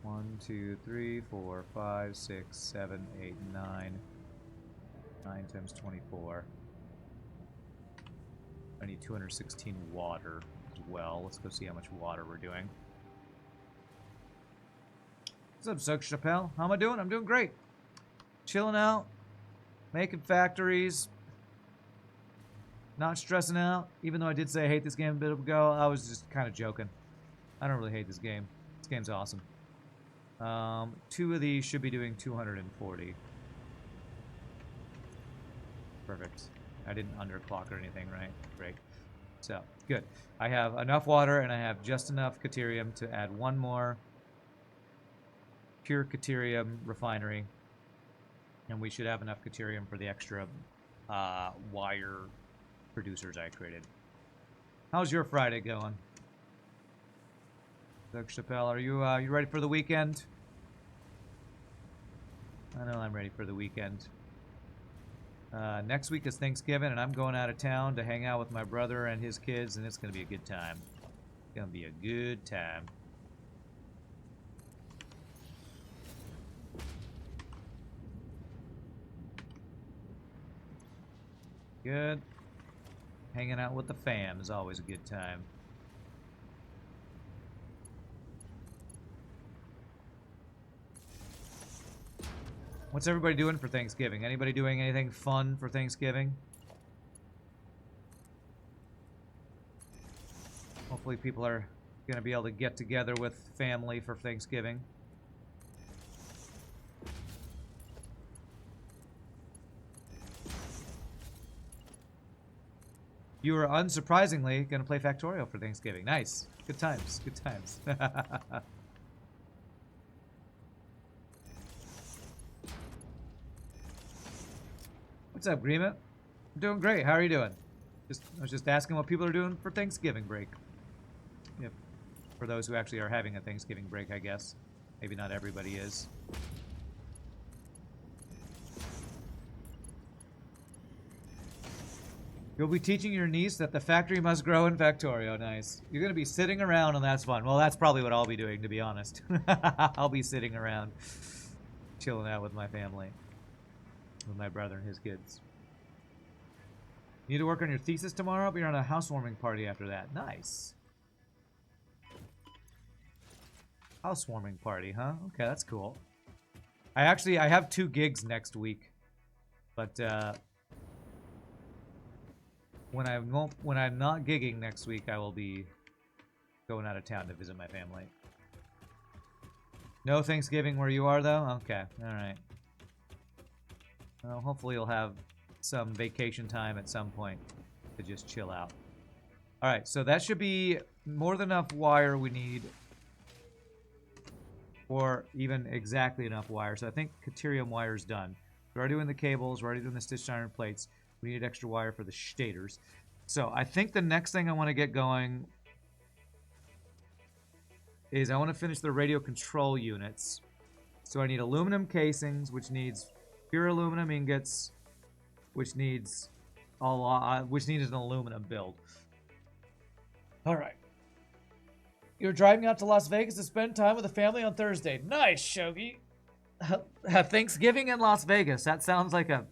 1, 2, 3, 4, 5, 6, 7, 8, 9. 9 times 24. I need 216 water as well. Let's go see how much water we're doing. What's up, Soak Chappelle? How am I doing? I'm doing great. Chilling out. Making factories. Not stressing out. Even though I did say I hate this game a bit ago, I was just kind of joking. I don't really hate this game. This game's awesome. 2 of these should be doing 240. Perfect. I didn't underclock or anything, right? Great. So, good. I have enough water and I have just enough Caterium to add one more pure Caterium refinery. And we should have enough Caterium for the extra wire producers I created. How's your Friday going? Doug Chappelle, are you ready for the weekend? I know I'm ready for the weekend. Next week is Thanksgiving, and I'm going out of town to hang out with my brother and his kids, and it's going to be a good time. It's going to be a good time. Good. Hanging out with the fam is always a good time. What's everybody doing for Thanksgiving? Anybody doing anything fun for Thanksgiving? Hopefully people are Gonna be able to get together with family for Thanksgiving. You are unsurprisingly gonna play Factorio for Thanksgiving. Nice. Good times. Good times. What's up, Grima? I'm doing great. How are you doing? I was just asking what people are doing for Thanksgiving break. If, for those who actually are having a Thanksgiving break, I guess. Maybe not everybody is. You'll be teaching your niece that the factory must grow in Factorio. Nice. You're going to be sitting around and that's fun. Well, that's probably what I'll be doing, to be honest. I'll be sitting around, chilling out with my family. With my brother and his kids. You need to work on your thesis tomorrow, but you're on a housewarming party after that. Nice. Housewarming party, huh? Okay, that's cool. I have 2 gigs next week. But, when I'm not gigging next week, I will be going out of town to visit my family. No Thanksgiving where you are, though? Okay, alright. Well, hopefully you'll have some vacation time at some point to just chill out. Alright, so that should be more than enough wire we need. Or even exactly enough wire. So I think Caterium wire is done. We're already doing the cables, we're already doing the stitched iron plates. We need extra wire for the shaders. So I think the next thing I want to get going is I want to finish the radio control units. So I need aluminum casings, which needs pure aluminum ingots, which needs an aluminum build. All right. You're driving out to Las Vegas to spend time with the family on Thursday. Nice, Shogi. Thanksgiving in Las Vegas. That sounds like a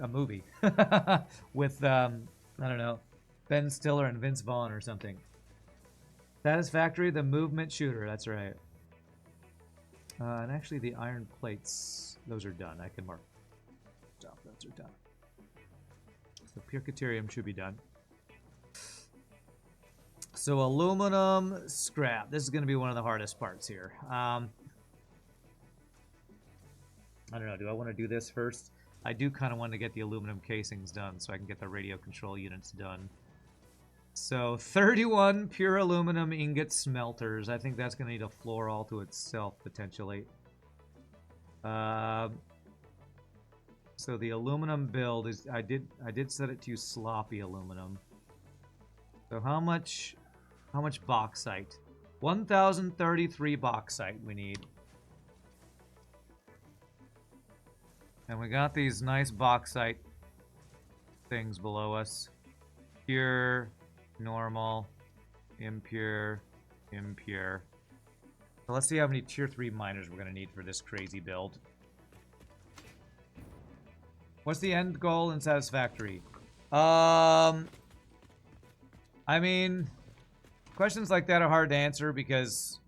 movie with I don't know, Ben Stiller and Vince Vaughn or something. Satisfactory, the movement shooter. That's right. And actually, the iron plates, those are done. I can mark stuff. Those are done. So pure Caterium should be done. So aluminum scrap. This is going to be one of the hardest parts here. I don't know. Do I want to do this first? I do kind of want to get the aluminum casings done so I can get the radio control units done. So 31 pure aluminum ingot smelters. I think that's going to need a floor all to itself potentially. So the aluminum build is I did set it to sloppy aluminum. So how much bauxite? 1033 bauxite we need. And we got these nice bauxite things below us. Pure, normal, impure, impure. So let's see how many tier 3 miners we're going to need for this crazy build. What's the end goal in Satisfactory? I mean, questions like that are hard to answer because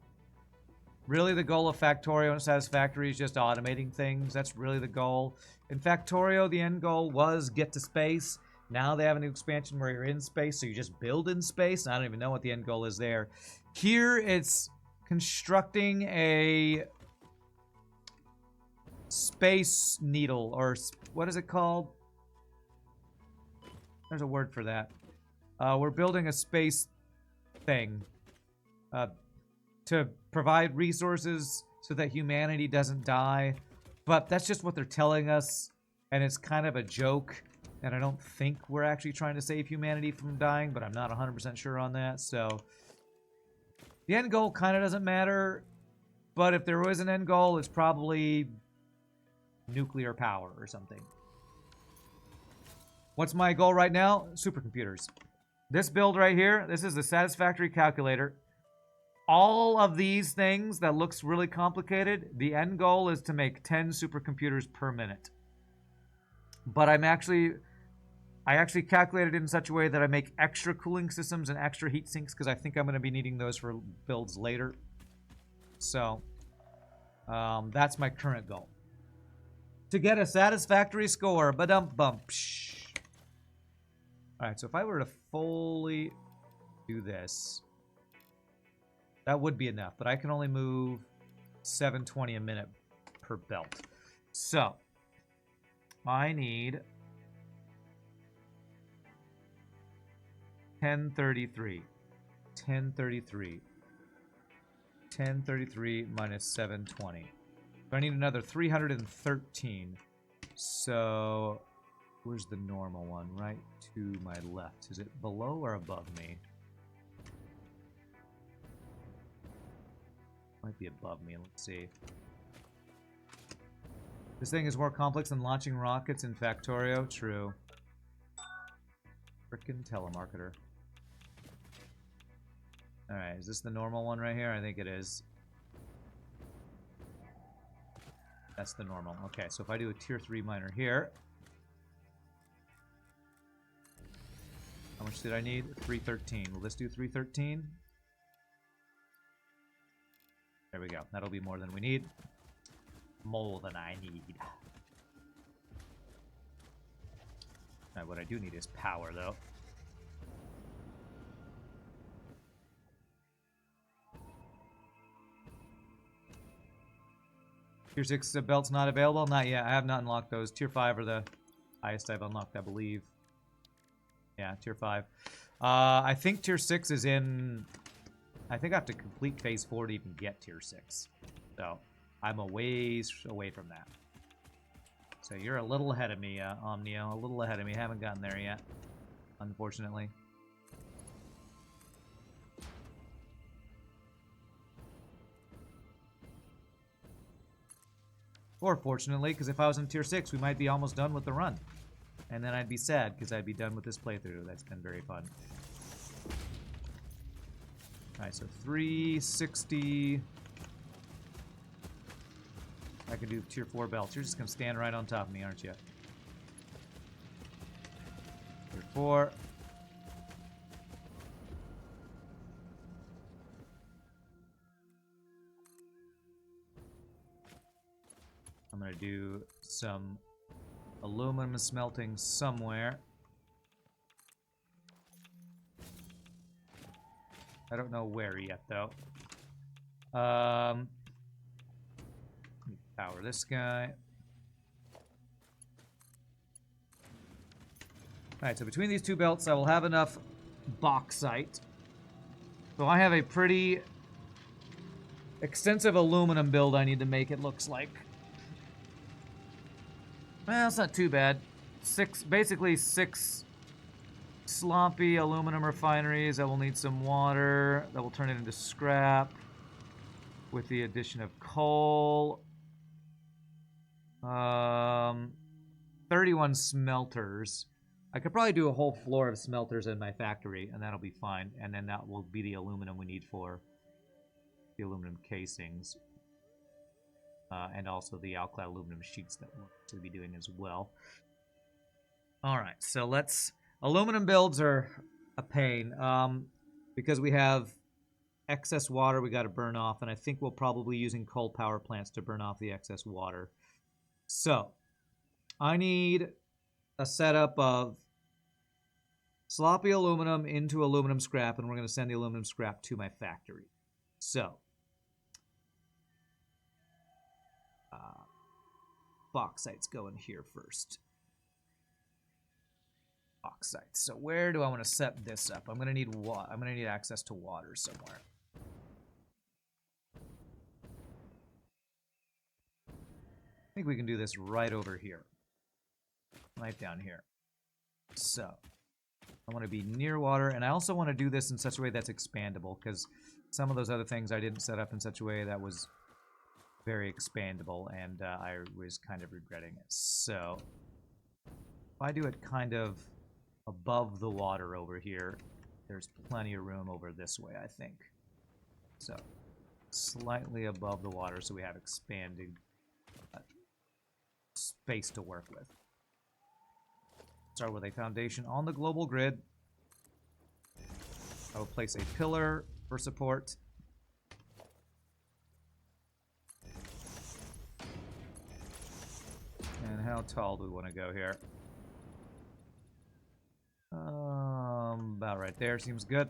really the goal of Factorio and Satisfactory is just automating things. That's really the goal. In Factorio, the end goal was get to space. Now they have a new expansion where you're in space, so you just build in space. I don't even know what the end goal is there. Here, it's constructing a space needle, or what is it called? There's a word for that. We're building a space thing to provide resources so that humanity doesn't die. But that's just what they're telling us, and it's kind of a joke. And I don't think we're actually trying to save humanity from dying, but I'm not 100% sure on that. So the end goal kind of doesn't matter. But if there was an end goal, it's probably nuclear power or something. What's my goal right now? Supercomputers. This build right here, this is the Satisfactory calculator. All of these things that looks really complicated, the end goal is to make 10 supercomputers per minute. But I actually calculated it in such a way that I make extra cooling systems and extra heat sinks because I think I'm going to be needing those for builds later. So, that's my current goal. To get a satisfactory score, ba-dum-bump. Alright, so if I were to fully do this, That would be enough, but I can only move 720 a minute per belt. So, I need 1033. 1033. 1033 minus 720. So I need another 313. So, where's the normal one? Right to my left. Is it below or above me? Might be above me. Let's see. This thing is more complex than launching rockets in Factorio. True. Frickin' telemarketer. Alright, is this the normal one right here? I think it is. That's the normal. Okay, so if I do a tier 3 miner here. How much did I need? 313. Will this do 313? There we go. That'll be more than we need. More than I need. Alright, what I do need is power, though. Tier 6 belts not available? Not yet. I have not unlocked those. Tier 5 are the highest I've unlocked, I believe. Yeah, Tier 5. I think Tier 6 is in... I think I have to complete Phase 4 to even get Tier 6. So, I'm a ways away from that. So you're a little ahead of me, Omnio. A little ahead of me. Haven't gotten there yet, unfortunately. Or fortunately, because if I was in Tier 6, we might be almost done with the run. And then I'd be sad, because I'd be done with this playthrough. That's been very fun. Alright, so 360... I can do Tier 4 belts. You're just going to stand right on top of me, aren't you? Tier 4. I'm going to do some aluminum smelting somewhere. I don't know where yet, though. Power this guy. Alright, so between these two belts, I will have enough bauxite. So I have a pretty extensive aluminum build I need to make, it looks like. Well, it's not too bad. Basically six sloppy aluminum refineries that will need some water, that will turn it into scrap, with the addition of coal. 31 smelters. I could probably do a whole floor of smelters in my factory, and that'll be fine. And then that will be the aluminum we need for the aluminum casings. And also the alkali aluminum sheets that we'll actually be doing as well. Alright, so let's... Aluminum builds are a pain. Because we have excess water we got to burn off, and I think we'll probably be using coal power plants to burn off the excess water. So, I need a setup of sloppy aluminum into aluminum scrap, and we're going to send the aluminum scrap to my factory. So, bauxite's going here first. Bauxite. So where do I want to set this up? I'm going to need water. I'm going to need access to water somewhere. I think we can do this right over here. Right down here. So, I want to be near water, and I also want to do this in such a way that's expandable, because some of those other things I didn't set up in such a way that was very expandable, and I was kind of regretting it. So, if I do it kind of above the water over here, there's plenty of room over this way, I think. So, slightly above the water, so we have expanded space to work with. Start with a foundation on the global grid. I will place a pillar for support. And how tall do we want to go here? About right there seems good.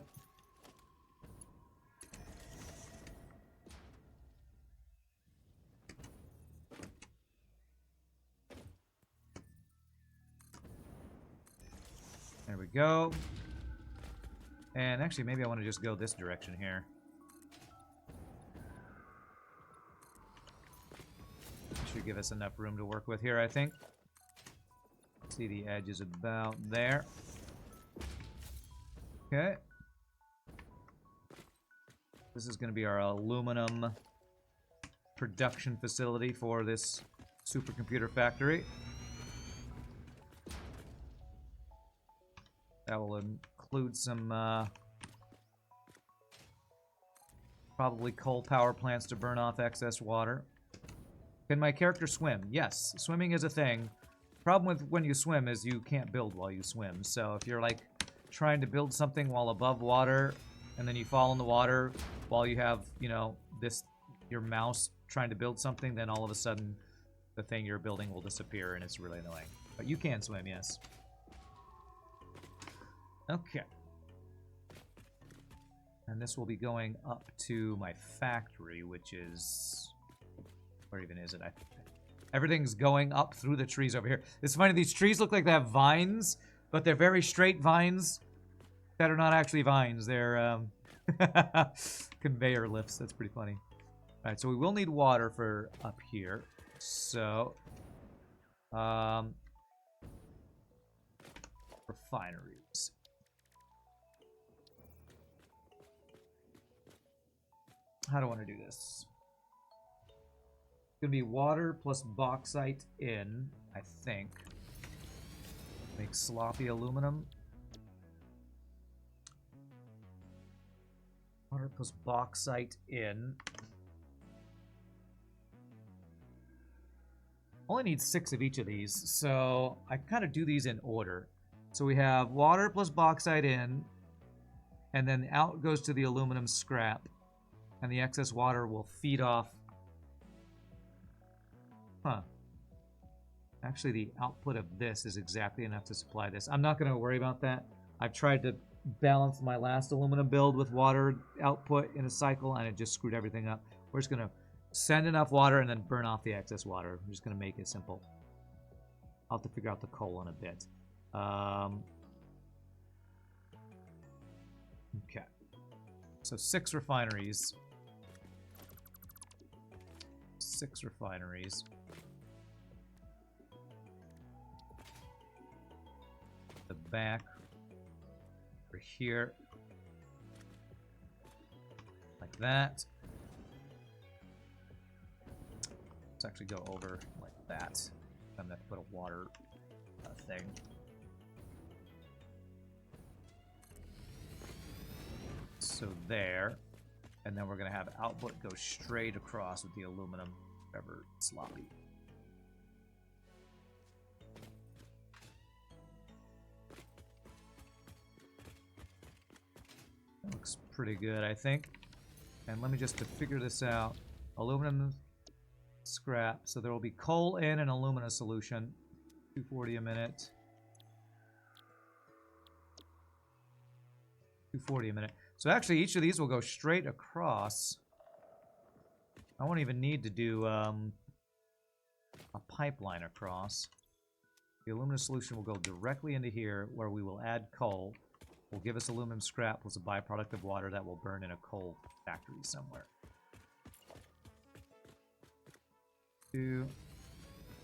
There we go. And actually, maybe I want to just go this direction here. Should give us enough room to work with here, I think. See, the edge is about there. Okay. This is going to be our aluminum production facility for this supercomputer factory. That will include some probably coal power plants to burn off excess water. Can my character swim? Yes, swimming is a thing. Problem with when you swim is you can't build while you swim. So if you're like trying to build something while above water and then you fall in the water while you have, you know, your mouse trying to build something, then all of a sudden the thing you're building will disappear and it's really annoying. But you can swim, yes. Okay. And this will be going up to my factory, which is... Where even is it? Everything's going up through the trees over here. It's funny, these trees look like they have vines, but they're very straight vines that are not actually vines. They're conveyor lifts. That's pretty funny. All right, so we will need water for up here. So, refineries. How do I want to do this? It's going to be water plus bauxite in, I think. Make sloppy aluminum. Water plus bauxite in. Only need 6 of each of these, so I kind of do these in order. So we have water plus bauxite in, and then out goes to the aluminum scrap, and the excess water will feed off. Huh. Actually, the output of this is exactly enough to supply this. I'm not going to worry about that. I've tried to balance my last aluminum build with water output in a cycle, and it just screwed everything up. We're just going to send enough water and then burn off the excess water. I'm just going to make it simple. I'll have to figure out the coal in a bit. Okay. So 6 refineries. 6 refineries. The back over here. Like that. Let's actually go over like that. I'm going to put a water thing. So there. And then we're going to have output go straight across with the aluminum. Ever sloppy. That looks pretty good, I think. And let me just to figure this out. Aluminum scrap. So there will be coal in an alumina solution. 240 a minute. 240 a minute. So actually each of these will go straight across. I won't even need to do a pipeline across. The aluminum solution will go directly into here where we will add coal. Will give us aluminum scrap plus a byproduct of water that will burn in a coal factory somewhere. 2,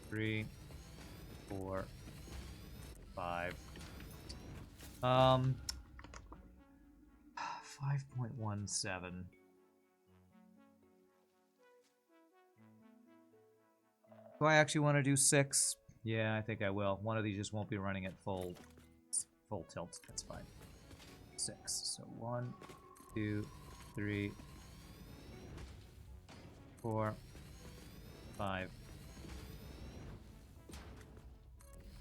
3, 4, 5. 5.17. Do I actually want to do 6? Yeah, I think I will. One of these just won't be running at full tilt. That's fine. 6. So 1, 2, 3, 4, 5,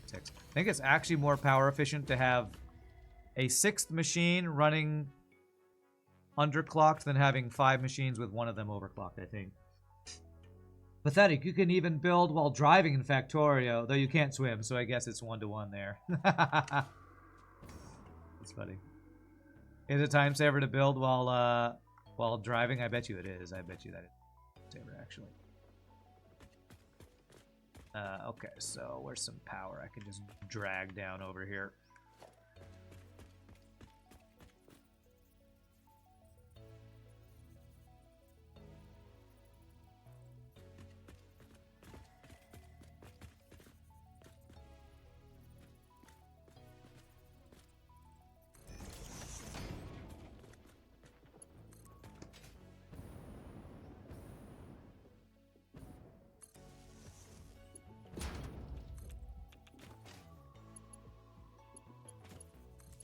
6. I think it's actually more power efficient to have a 6th machine running underclocked than having 5 machines with one of them overclocked, I think. Pathetic. You can even build while driving in Factorio, though you can't swim, so I guess it's 1-to-1 there. That's funny. Is it a time saver to build while driving? I bet you it is. I bet you that it's saver, actually. Okay, so where's some power I can just drag down over here?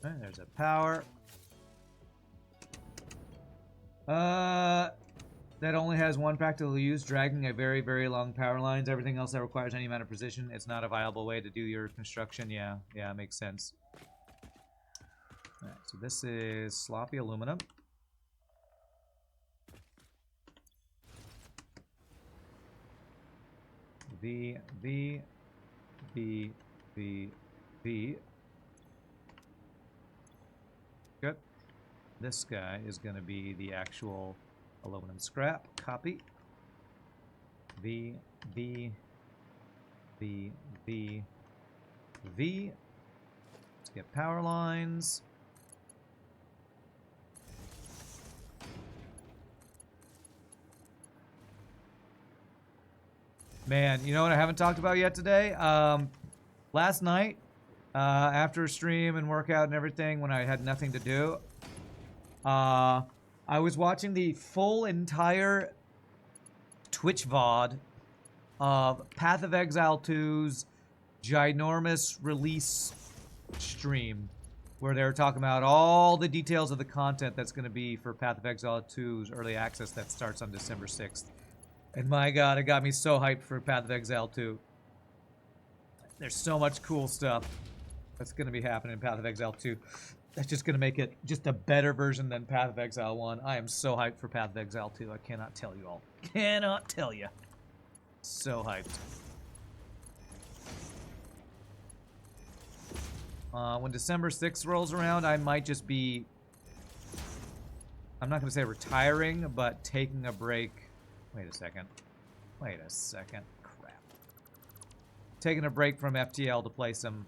Alright, there's a power. That only has one practical use, dragging a very, very long power lines. Everything else that requires any amount of precision, it's not a viable way to do your construction. Yeah, it makes sense. Alright, so this is sloppy aluminum. V. Good. This guy is going to be the actual aluminum scrap. Copy. V. Let's get power lines. Man, you know what I haven't talked about yet today? Last night, after a stream and workout and everything, when I had nothing to do, I was watching the full entire Twitch VOD of Path of Exile 2's ginormous release stream, where they were talking about all the details of the content that's going to be for Path of Exile 2's early access that starts on December 6th. And my god, it got me so hyped for Path of Exile 2. There's so much cool stuff that's going to be happening in Path of Exile 2. That's just going to make it just a better version than Path of Exile 1. I am so hyped for Path of Exile 2. I cannot tell you all. Cannot tell you. So hyped. When December 6th rolls around, I might just be... I'm not going to say retiring, but taking a break. Wait a second. Crap. Taking a break from FTL to play some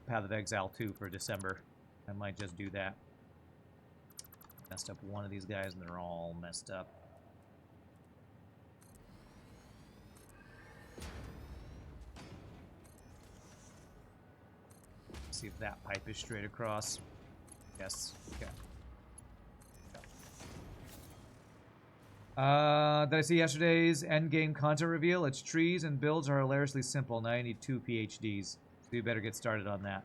Path of Exile 2 for December. I might just do that. Messed up one of these guys and they're all messed up. See if that pipe is straight across. Yes. Okay. Did I see yesterday's endgame content reveal? Its trees and builds are hilariously simple. Now you need 2 PhDs. So you better get started on that.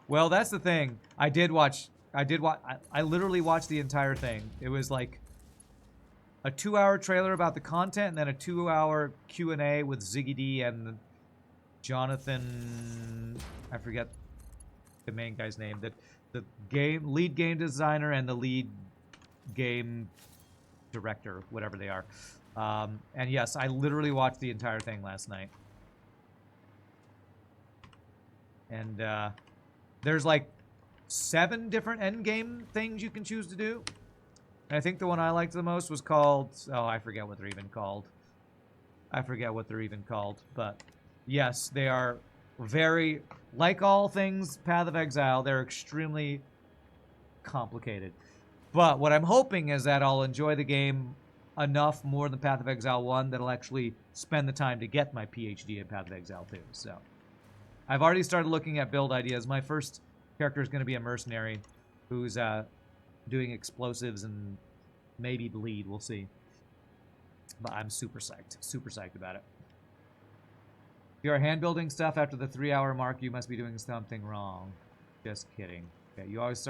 Well, that's the thing. I literally watched the entire thing. It was like a 2-hour trailer about the content and then a 2-hour Q&A with Ziggy D and Jonathan, I forget the main guy's name, the lead game designer and the lead game director, whatever they are. And yes, I literally watched the entire thing last night. And there's like 7 different endgame things you can choose to do. And I think the one I liked the most was called, oh, I forget what they're even called. But yes, they are very, like all things Path of Exile, they're extremely complicated. But what I'm hoping is that I'll enjoy the game enough more than Path of Exile 1 that I'll actually spend the time to get my PhD in Path of Exile 2. So I've already started looking at build ideas. My first character is going to be a mercenary who's doing explosives and maybe bleed. We'll see. But I'm super psyched about it. If you are hand building stuff after the 3-hour mark, you must be doing something wrong. Just kidding. Okay, you always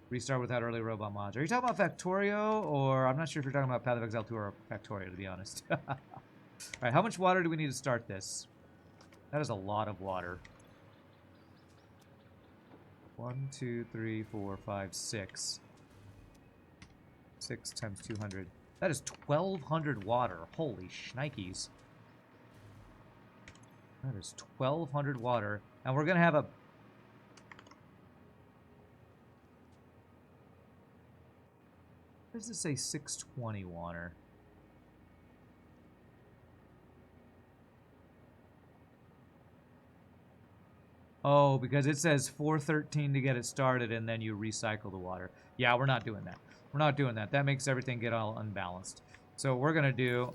restart without early robot mods. Are you talking about Factorio, or I'm not sure if you're talking about Path of Exile 2 or Factorio, to be honest. Alright, how much water do we need to start this? That is a lot of water. 1, 2, 3, 4, 5, 6. 6 times 200. That is 1,200 water. Holy shnikes. That is 1,200 water. And we're going to have a... What does it say 620 water? Oh, because it says 413 to get it started and then you recycle the water. Yeah, we're not doing that. We're not doing that. That makes everything get all unbalanced. So what we're going to do...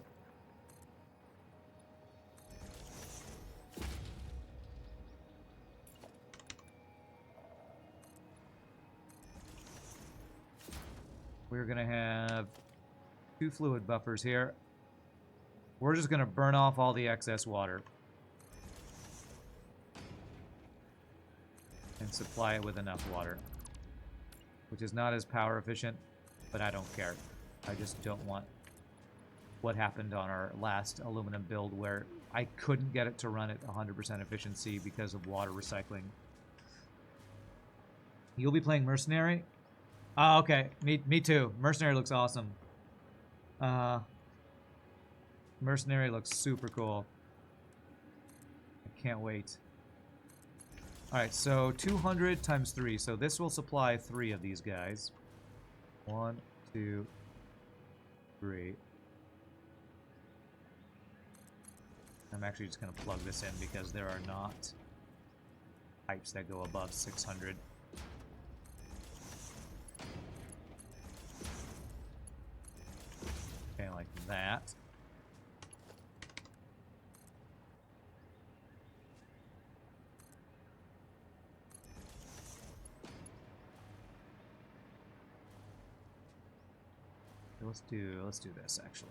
We're going to have 2 fluid buffers here. We're just going to burn off all the excess water. and supply it with enough water. Which is not as power efficient, but I don't care. I just don't want what happened on our last aluminum build where I couldn't get it to run at 100% efficiency because of water recycling. You'll be playing Mercenary? Oh, okay. Me too. Mercenary looks awesome. Mercenary looks super cool. I can't wait. Alright, so 200 times 3. So this will supply 3 of these guys. 1, 2, 3. I'm actually just going to plug this in because there are not pipes that go above 600. Okay, like that. Let's do this actually.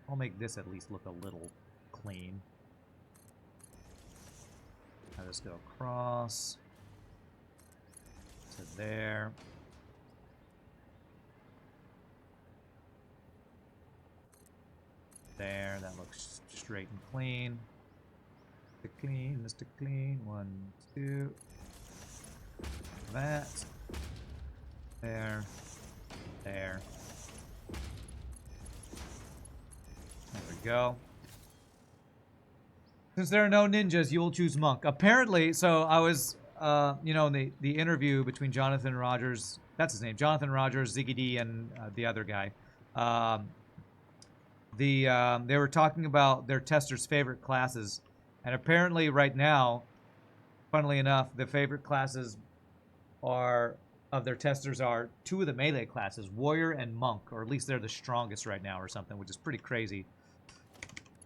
I'll make this at least look a little clean. I'll just go across to there. There, that looks straight and clean. Mr. Clean. 1, 2. That. There. There. There we go. Since there are no ninjas, you will choose monk. Apparently, so I was, you know, in the interview between Jonathan Rogers, that's his name, Jonathan Rogers, Ziggy D, and the other guy. They were talking about their testers' favorite classes, and apparently right now, funnily enough, the favorite classes of their testers are 2 of the melee classes, Warrior and Monk, or at least they're the strongest right now or something, which is pretty crazy.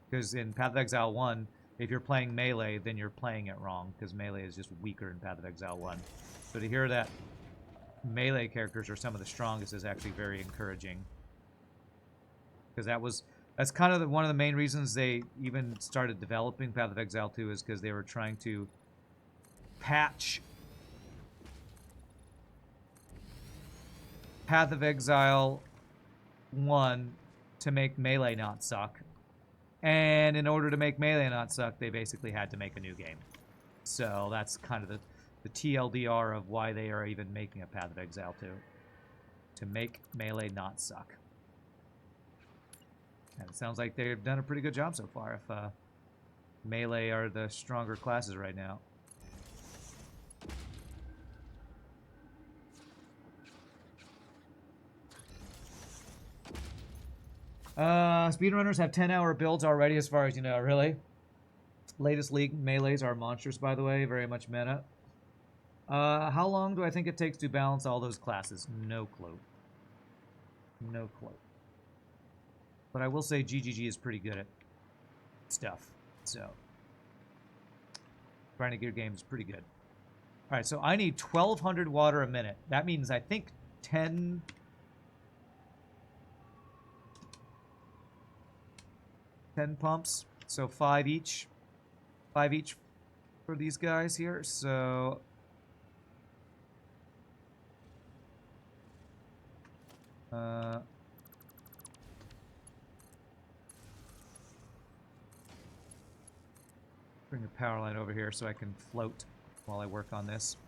Because in Path of Exile 1, if you're playing melee, then you're playing it wrong, because melee is just weaker in Path of Exile 1. So to hear that melee characters are some of the strongest is actually very encouraging. Because that's kind of one of the main reasons they even started developing Path of Exile 2 is because they were trying to patch Path of Exile 1 to make melee not suck. And in order to make melee not suck, they basically had to make a new game. So that's kind of the TLDR of why they are even making a Path of Exile 2. To make melee not suck. And it sounds like they've done a pretty good job so far if melee are the stronger classes right now. Speedrunners have 10-hour builds already, as far as you know, really. Latest league melees are monsters, by the way, very much meta. How long do I think it takes to balance all those classes? No clue. No clue. But I will say GGG is pretty good at stuff, so trying to get games is pretty good. All right, so I need 1,200 water a minute. That means I think 10 pumps, so 5 each. 5 each for these guys here, so bring the power line over here so I can float while I work on this.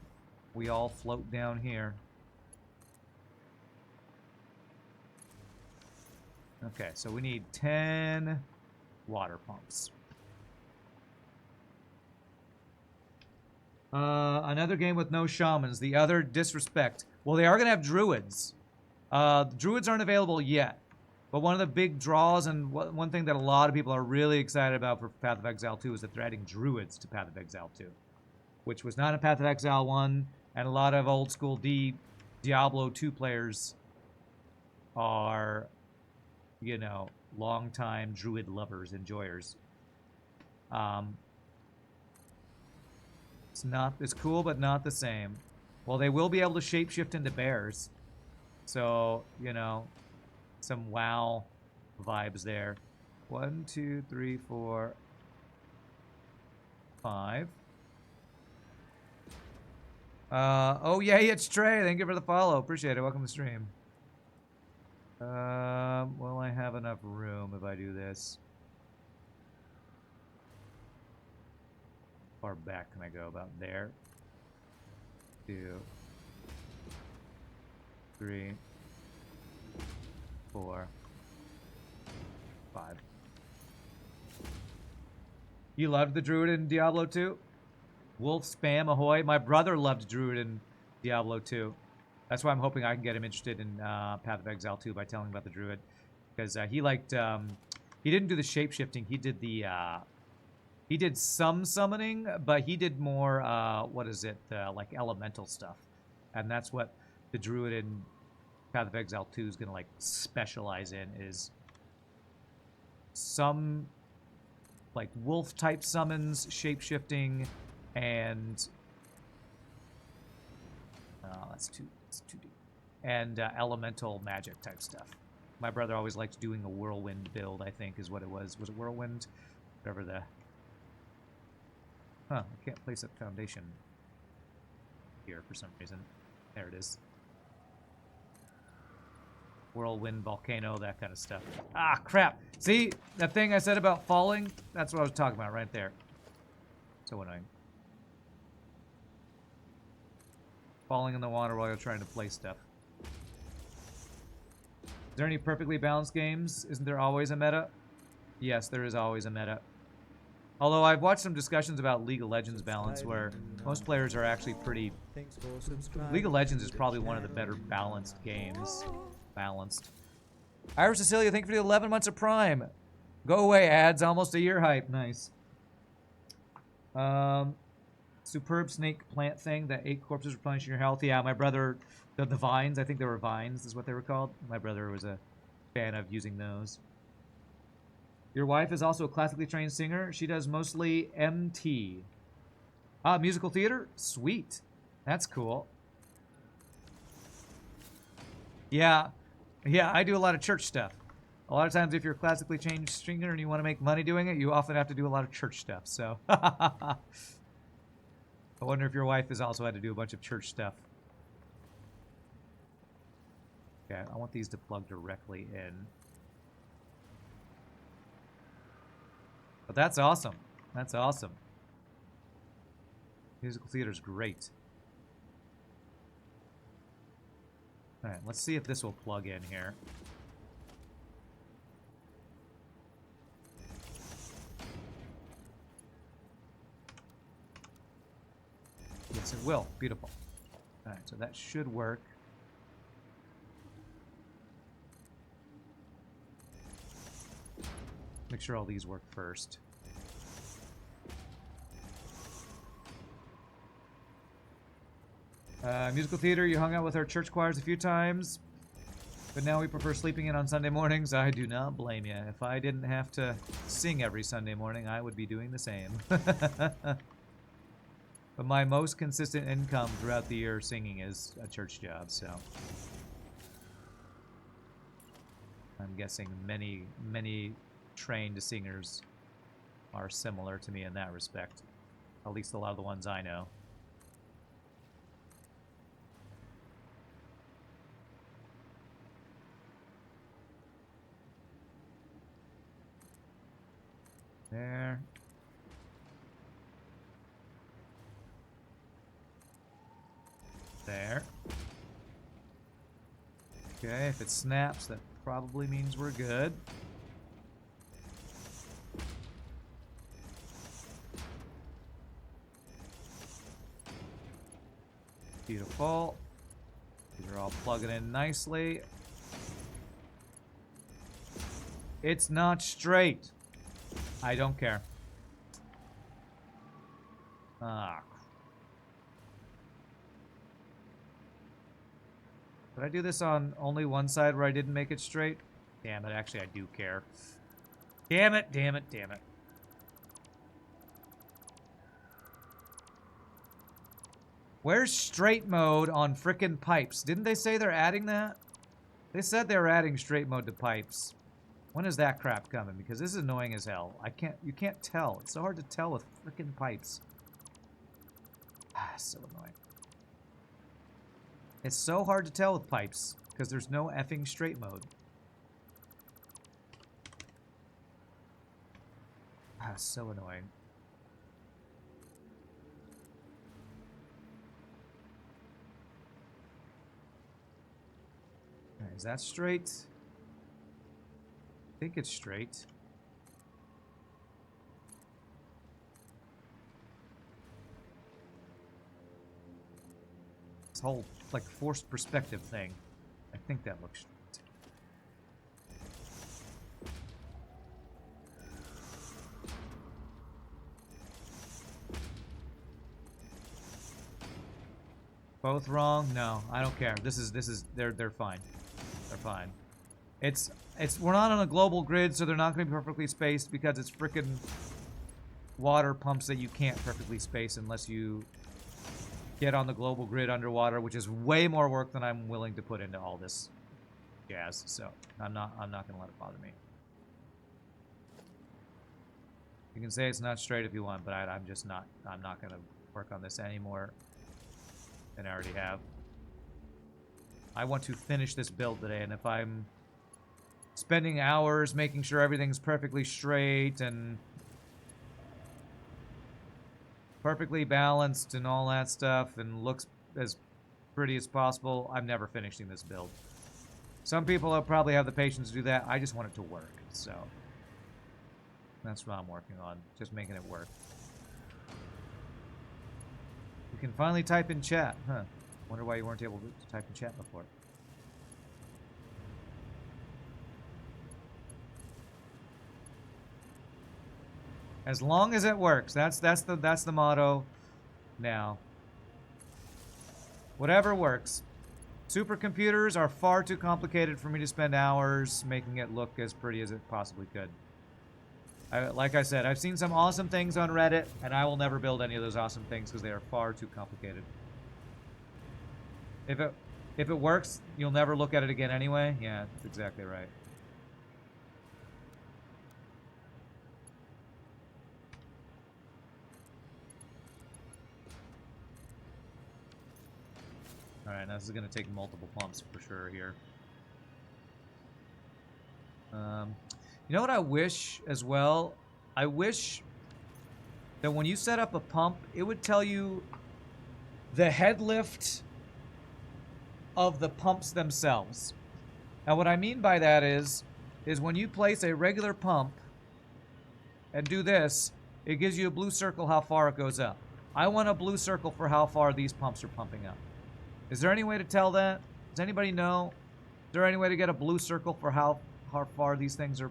We all float down here. Okay, so we need 10 water pumps. Another game with no shamans. The other disrespect. Well, they are going to have druids. Druids aren't available yet. But one of the big draws and one thing that a lot of people are really excited about for Path of Exile 2 is that they're adding druids to Path of Exile 2. Which was not in Path of Exile 1. And a lot of old school Diablo 2 players are, you know, longtime druid lovers, enjoyers. It's cool, but not the same. Well, they will be able to shapeshift into bears. So, you know, some WoW vibes there. 1, 2, 3, 4, 5. Oh, yeah, it's Trey. Thank you for the follow. Appreciate it. Welcome to the stream. Will I have enough room if I do this? How far back can I go? About there. 2, 3, 4, 5. You loved the Druid in Diablo 2? Wolf spam ahoy. My brother loved Druid in Diablo 2. That's why I'm hoping I can get him interested in Path of Exile 2 by telling him about the Druid. Because he liked... he didn't do the shape-shifting. He did the... he did some summoning, but he did more, what is it, like elemental stuff. And that's what the Druid in Path of Exile 2 is going to, like, specialize in, is some, like, wolf-type summons, shape-shifting, and... that's too deep. And elemental magic type stuff. My brother always liked doing a whirlwind build, I think, is what it was. Was it whirlwind? Whatever the... Huh, I can't place a foundation here for some reason. There it is. Whirlwind, volcano, that kind of stuff. Ah, crap! See? That thing I said about falling? That's what I was talking about right there. So annoying. Falling in the water while you're trying to play stuff. Is there any perfectly balanced games? Isn't there always a meta? Yes, there is always a meta. Although I've watched some discussions about League of Legends balance where most players are actually pretty... League of Legends is probably one of the better balanced games. Balanced. Irish Cecilia, thank you for the 11 months of Prime. Go away, ads. Almost a year hype. Nice. Superb snake plant thing that 8 corpses replenishing your health. Yeah, my brother... The vines, I think they were vines is what they were called. My brother was a fan of using those. Your wife is also a classically trained singer. She does mostly MT. Musical theater? Sweet. That's cool. Yeah. Yeah, I do a lot of church stuff. A lot of times if you're a classically trained singer and you want to make money doing it, you often have to do a lot of church stuff, so. I wonder if your wife has also had to do a bunch of church stuff. Okay, I want these to plug directly in. But that's awesome. That's awesome. Musical theater's great. Alright, let's see if this will plug in here. Yes, it will. Beautiful. Alright, so that should work. Make sure all these work first. Musical theater, you hung out with our church choirs a few times, but now we prefer sleeping in on Sunday mornings. I do not blame you. If I didn't have to sing every Sunday morning, I would be doing the same. But my most consistent income throughout the year singing is a church job, so... I'm guessing many trained singers are similar to me in that respect. At least a lot of the ones I know. There. There. Okay, if it snaps, that probably means we're good. Beautiful. These are all plugging in nicely. It's not straight. I don't care. Ah. Did I do this on only one side where I didn't make it straight? Damn it, actually I do care. Damn it, damn it, damn it. Where's straight mode on frickin' pipes? Didn't they say they're adding that? They said they were adding straight mode to pipes. When is that crap coming? Because this is annoying as hell. You can't tell. It's so hard to tell with freaking pipes. Ah, so annoying. It's so hard to tell with pipes because there's no effing straight mode. Ah, so annoying. Right, is that straight? I think it's straight. This whole, like, forced perspective thing. I think that looks straight. Both wrong? No, I don't care. They're fine. They're fine. We're not on a global grid, so they're not going to be perfectly spaced because it's frickin' water pumps that you can't perfectly space unless you get on the global grid underwater, which is way more work than I'm willing to put into all this jazz. So I'm not going to let it bother me. You can say it's not straight if you want, but I'm not going to work on this anymore than I already have. I want to finish this build today, and if I'm spending hours making sure everything's perfectly straight and perfectly balanced and all that stuff and looks as pretty as possible, I'm never finishing this build. Some people will probably have the patience to do that. I just want it to work, so that's what I'm working on, just making it work. You can finally type in chat, huh? Wonder why you weren't able to type in chat before. As long as it works. That's the motto now. Whatever works. Supercomputers are far too complicated for me to spend hours making it look as pretty as it possibly could. Like I said, I've seen some awesome things on Reddit, and I will never build any of those awesome things because they are far too complicated. If it works, you'll never look at it again anyway. Yeah, that's exactly right. Alright, now this is going to take multiple pumps for sure here. You know what I wish as well? I wish that when you set up a pump, it would tell you the head lift of the pumps themselves. Now what I mean by that is when you place a regular pump and do this, it gives you a blue circle how far it goes up. I want a blue circle for how far these pumps are pumping up. Is there any way to tell that? Does anybody know? Is there any way to get a blue circle for how far these things are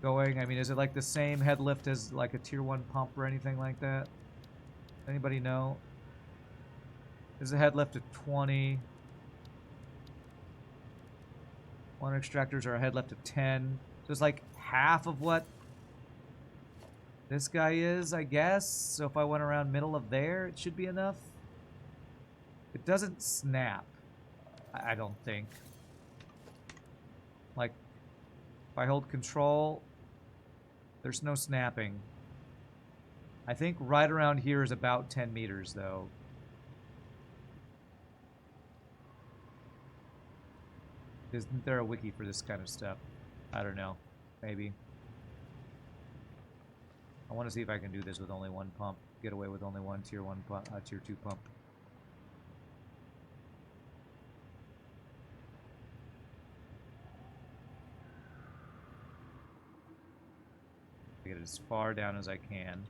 going? I mean, is it like the same head lift as like a tier 1 pump or anything like that? Anybody know? Is the head lift at 20? Water extractors are a head lift of 10. So it's like half of what this guy is, I guess. So if I went around middle of there, it should be enough. It doesn't snap, I don't think. Like, if I hold control, there's no snapping. I think right around here is about 10 meters, though. Isn't there a wiki for this kind of stuff? I don't know. Maybe. I want to see if I can do this with only one pump. Get away with only one tier 1 pump, tier 2 pump. Get it as far down as I can.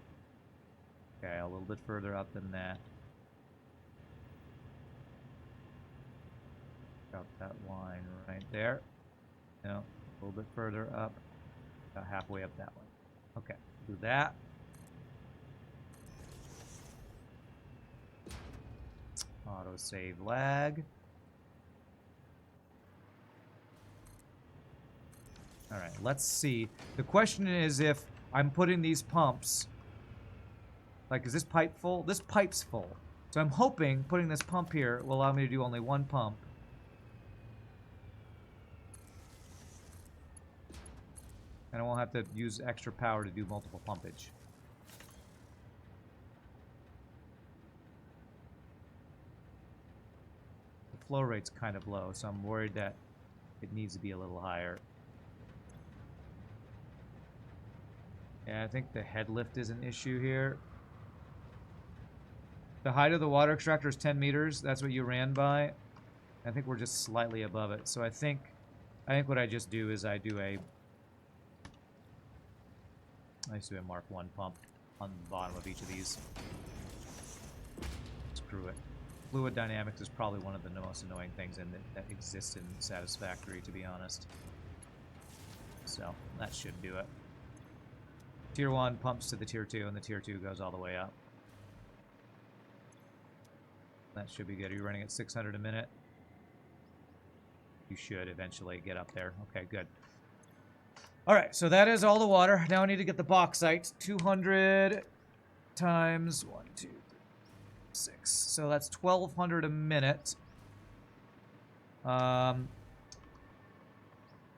Okay, a little bit further up than that. Got that line right there. No, a little bit further up. About halfway up that way. Okay, do that. Autosave lag. Alright, let's see. The question is if I'm putting these pumps... Like, is this pipe full? This pipe's full. So I'm hoping putting this pump here will allow me to do only one pump. And I won't have to use extra power to do multiple pumpage. The flow rate's kind of low, so I'm worried that it needs to be a little higher. Yeah, I think the head lift is an issue here. The height of the water extractor is 10 meters. That's what you ran by. I think we're just slightly above it. So I think what I just do is I used to do a Mark 1 pump on the bottom of each of these. Screw it. Fluid dynamics is probably one of the most annoying things that exists in Satisfactory, to be honest. So that should do it. Tier 1 pumps to the Tier 2, and the Tier 2 goes all the way up. That should be good. Are you running at 600 a minute? You should eventually get up there. Okay, good. Alright, so that is all the water. Now I need to get the bauxite. 200 times 1, 2, 3, 6. So that's 1,200 a minute.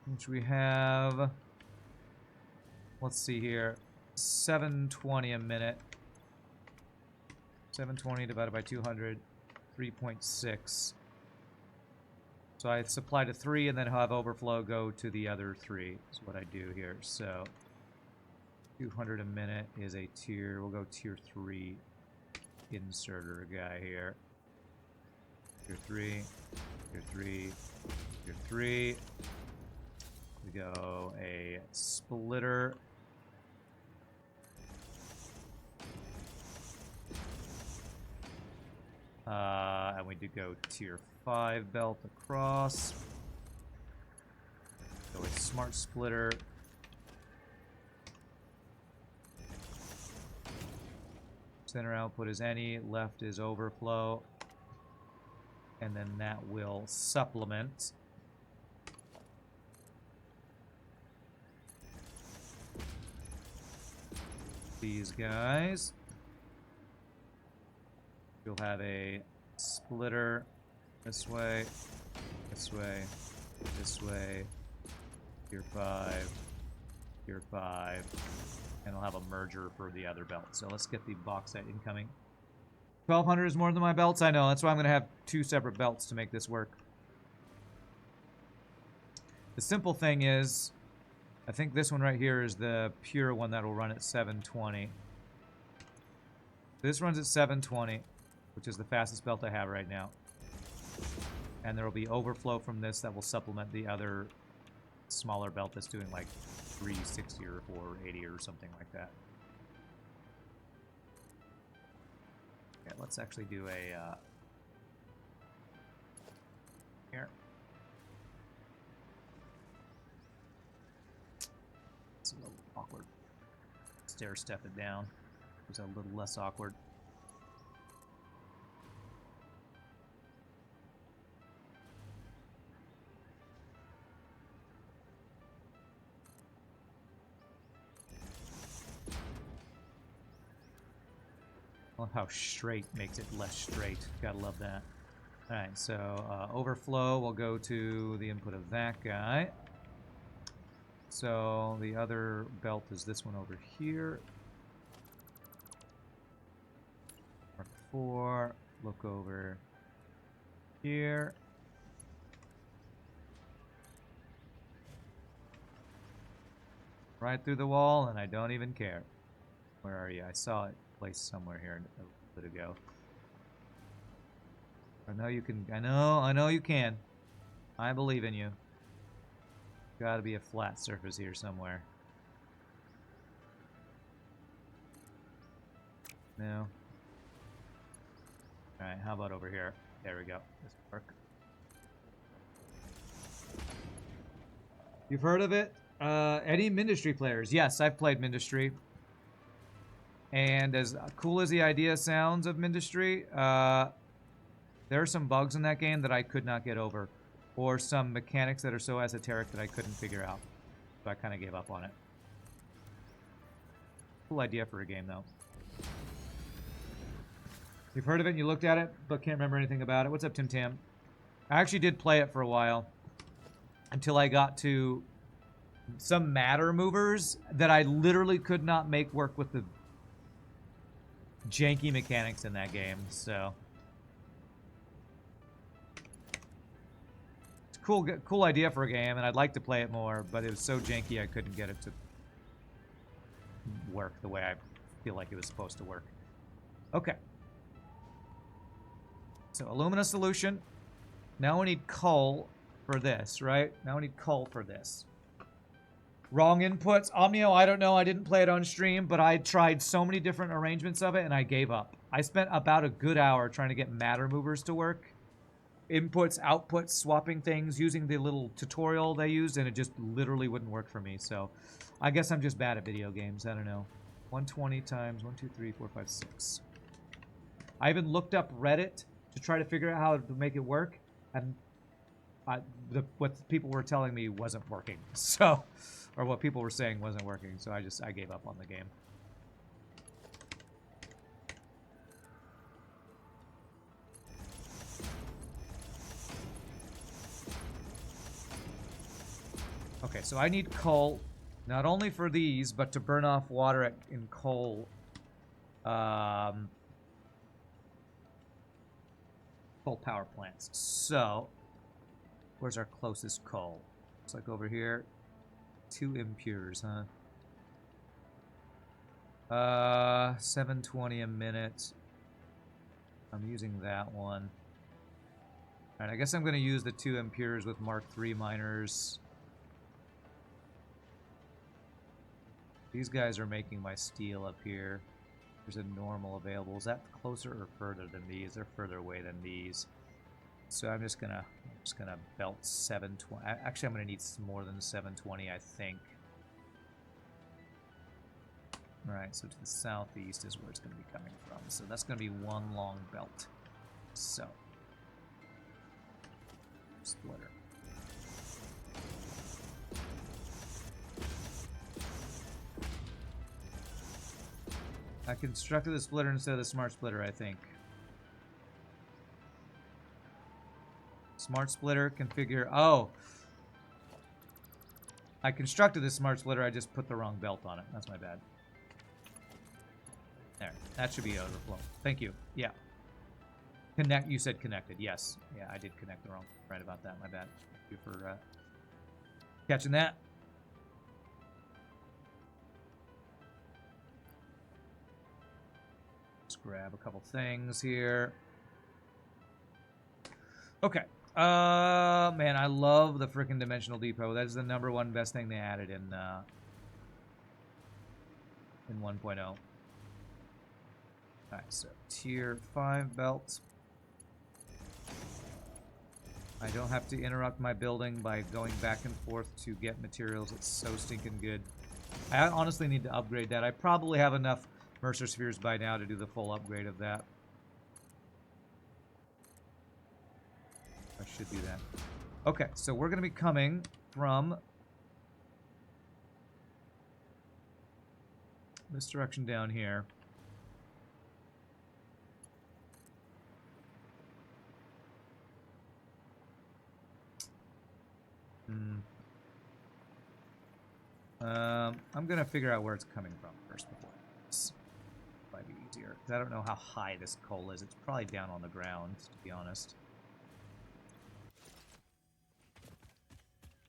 Which we have... Let's see here. 720 a minute. 720 divided by 200. 3.6. So I supply to 3 and then have overflow go to the other 3 is what I do here. So 200 a minute is a tier. We'll go tier 3 inserter guy here. Tier 3, tier 3, tier 3. We go a splitter. And we do go tier 5 belt across. Go with smart splitter. Center output is any, left is overflow. And then that will supplement. These guys. You'll have a splitter this way, this way, this way, tier 5, tier 5, and I'll have a merger for the other belt. So let's get the bauxite incoming. 1,200 is more than my belts, I know. That's why I'm going to have 2 separate belts to make this work. The simple thing is, I think this one right here is the pure one that will run at 720. This runs at 720. Which is the fastest belt I have right now. And there will be overflow from this that will supplement the other smaller belt that's doing like 360 or 480 or something like that. Okay, let's actually do a... here. It's a little awkward. Stair step it down. It's a little less awkward. I love how straight makes it less straight. Gotta love that. Alright, so overflow will go to the input of that guy. So the other belt is this one over here. Mark 4. Look over here. Right through the wall, and I don't even care. Where are you? I saw it placed somewhere here a bit ago. I know you can. I know you can. I believe in you. Gotta be a flat surface here somewhere. No. Alright, how about over here? There we go. This will work. You've heard of it? Any Ministry players? Yes, I've played Ministry. And as cool as the idea sounds of Ministry, there are some bugs in that game that I could not get over. Or some mechanics that are so esoteric that I couldn't figure out. So I kind of gave up on it. Cool idea for a game, though. You've heard of it and you looked at it, but can't remember anything about it. What's up, Tim Tam? I actually did play it for a while. Until I got to some matter movers that I literally could not make work with the janky mechanics in that game. So it's a cool idea for a game, and I'd like to play it more, but it was so janky I couldn't get it to work the way I feel like it was supposed to work. Okay. So alumina solution. Now we need coal for this, right? Now we need coal for this. Wrong inputs. Omnio, I don't know. I didn't play it on stream, but I tried so many different arrangements of it, and I gave up. I spent about a good hour trying to get matter movers to work. Inputs, outputs, swapping things, using the little tutorial they used, and it just literally wouldn't work for me. So I guess I'm just bad at video games. I don't know. 120 times 1, 2, 3, 4, 5, 6. I even looked up Reddit to try to figure out how to make it work, and what people were telling me wasn't working. So, or what people were saying wasn't working. So I gave up on the game. Okay, so I need coal, not only for these, but to burn off water in coal. Coal power plants. So, where's our closest coal? Looks like over here. 2 impures, huh? 720 a minute. I'm using that one. Alright, I guess I'm going to use the 2 impures with Mark III miners. These guys are making my steel up here. There's a normal available. Is that closer or further than these? They're further away than these. So I'm just gonna belt 720. Actually, I'm gonna need more than 720, I think. All right, so to the southeast is where it's gonna be coming from. So that's gonna be one long belt. So splitter. I constructed the splitter instead of the smart splitter, I think. Smart splitter, configure. Oh! I constructed the smart splitter, I just put the wrong belt on it. That's my bad. There. That should be overflow. Thank you. Yeah. Connect. You said connected. Yes. Yeah, I did connect the wrong. Right about that. My bad. Thank you for catching that. Grab a couple things here. Okay. Man, I love the freaking Dimensional Depot. That is the #1 best thing they added in 1.0. Alright, so tier 5 belts. I don't have to interrupt my building by going back and forth to get materials. It's so stinking good. I honestly need to upgrade that. I probably have enough Mercer Spheres by now to do the full upgrade of that. I should do that. Okay, so we're going to be coming from this direction down here. I'm going to figure out where it's coming from first before this. Might be easier. I don't know how high this coal is. It's probably down on the ground, to be honest.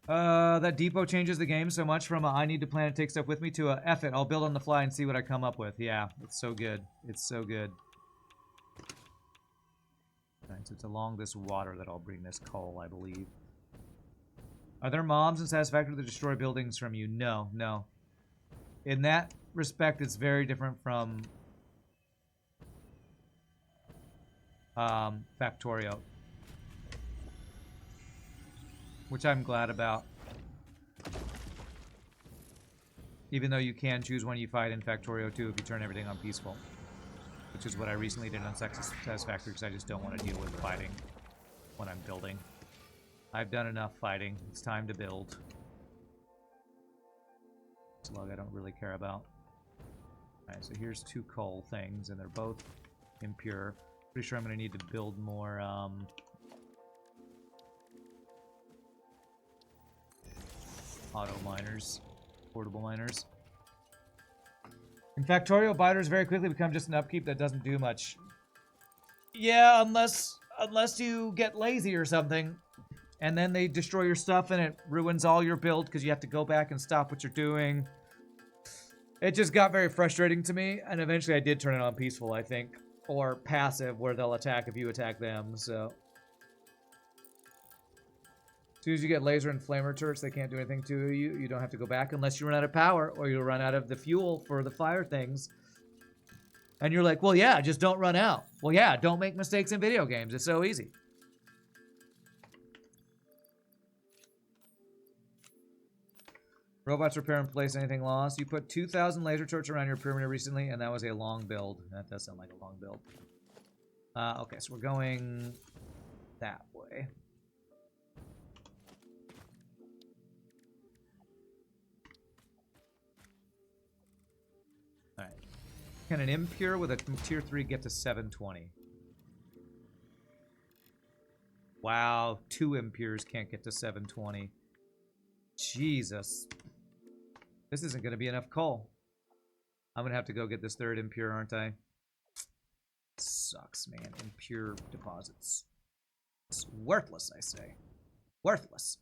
That depot changes the game so much from a I need to plan and take stuff with me to a F it, I'll build on the fly and see what I come up with. Yeah, it's so good. It's so good. Right, so it's along this water that I'll bring this coal, I believe. Are there mobs in Satisfactory that destroy buildings from you? No, no. In that respect, it's very different from Factorio, which I'm glad about. Even though you can choose when you fight in Factorio 2 if you turn everything on peaceful, which is what I recently did on Satisfactory because I just don't want to deal with fighting when I'm building. I've done enough fighting. It's time to build. Slug I don't really care about. Alright, so here's 2 coal things, and they're both impure. Pretty sure I'm going to need to build more, auto miners, portable miners. In Factorial, biters very quickly become just an upkeep that doesn't do much. Yeah, unless you get lazy or something, and then they destroy your stuff and it ruins all your build because you have to go back and stop what you're doing. It just got very frustrating to me, and eventually I did turn it on peaceful, I think. Or passive, where they'll attack if you attack them, so. As soon as you get laser and flamer turrets, they can't do anything to you. You don't have to go back unless you run out of power, or you'll run out of the fuel for the fire things. And you're like, well, yeah, just don't run out. Well, yeah, don't make mistakes in video games. It's so easy. Robots repair and place anything lost. You put 2,000 laser torch around your perimeter recently, and that was a long build. That does sound like a long build. Okay, so we're going that way. Alright. Can an impure with a tier 3 get to 720? Wow, 2 impures can't get to 720. Jesus. This isn't going to be enough coal. I'm going to have to go get this third impure, aren't I? Sucks, man. Impure deposits. It's worthless, I say. Worthless.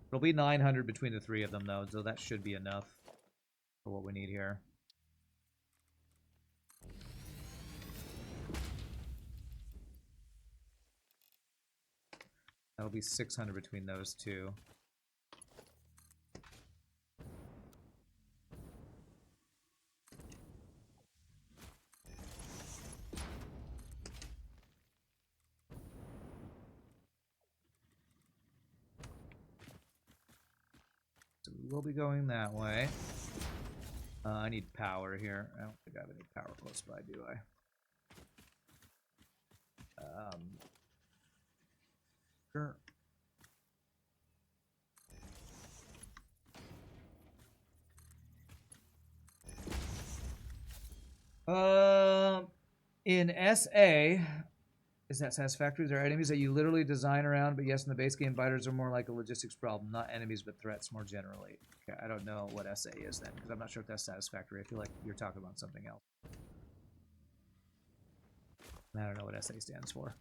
It'll be 900 between the 3 of them, though, so that should be enough for what we need here. That'll be 600 between those 2. So we'll be going that way. I need power here. I don't think I have any power close by, do I? Sure. In SA, is that Satisfactory? There are enemies that you literally design around, but yes, in the base game, biters are more like a logistics problem, not enemies, but threats more generally. Okay, I don't know what SA is then, because I'm not sure if that's Satisfactory. I feel like you're talking about something else. I don't know what SA stands for.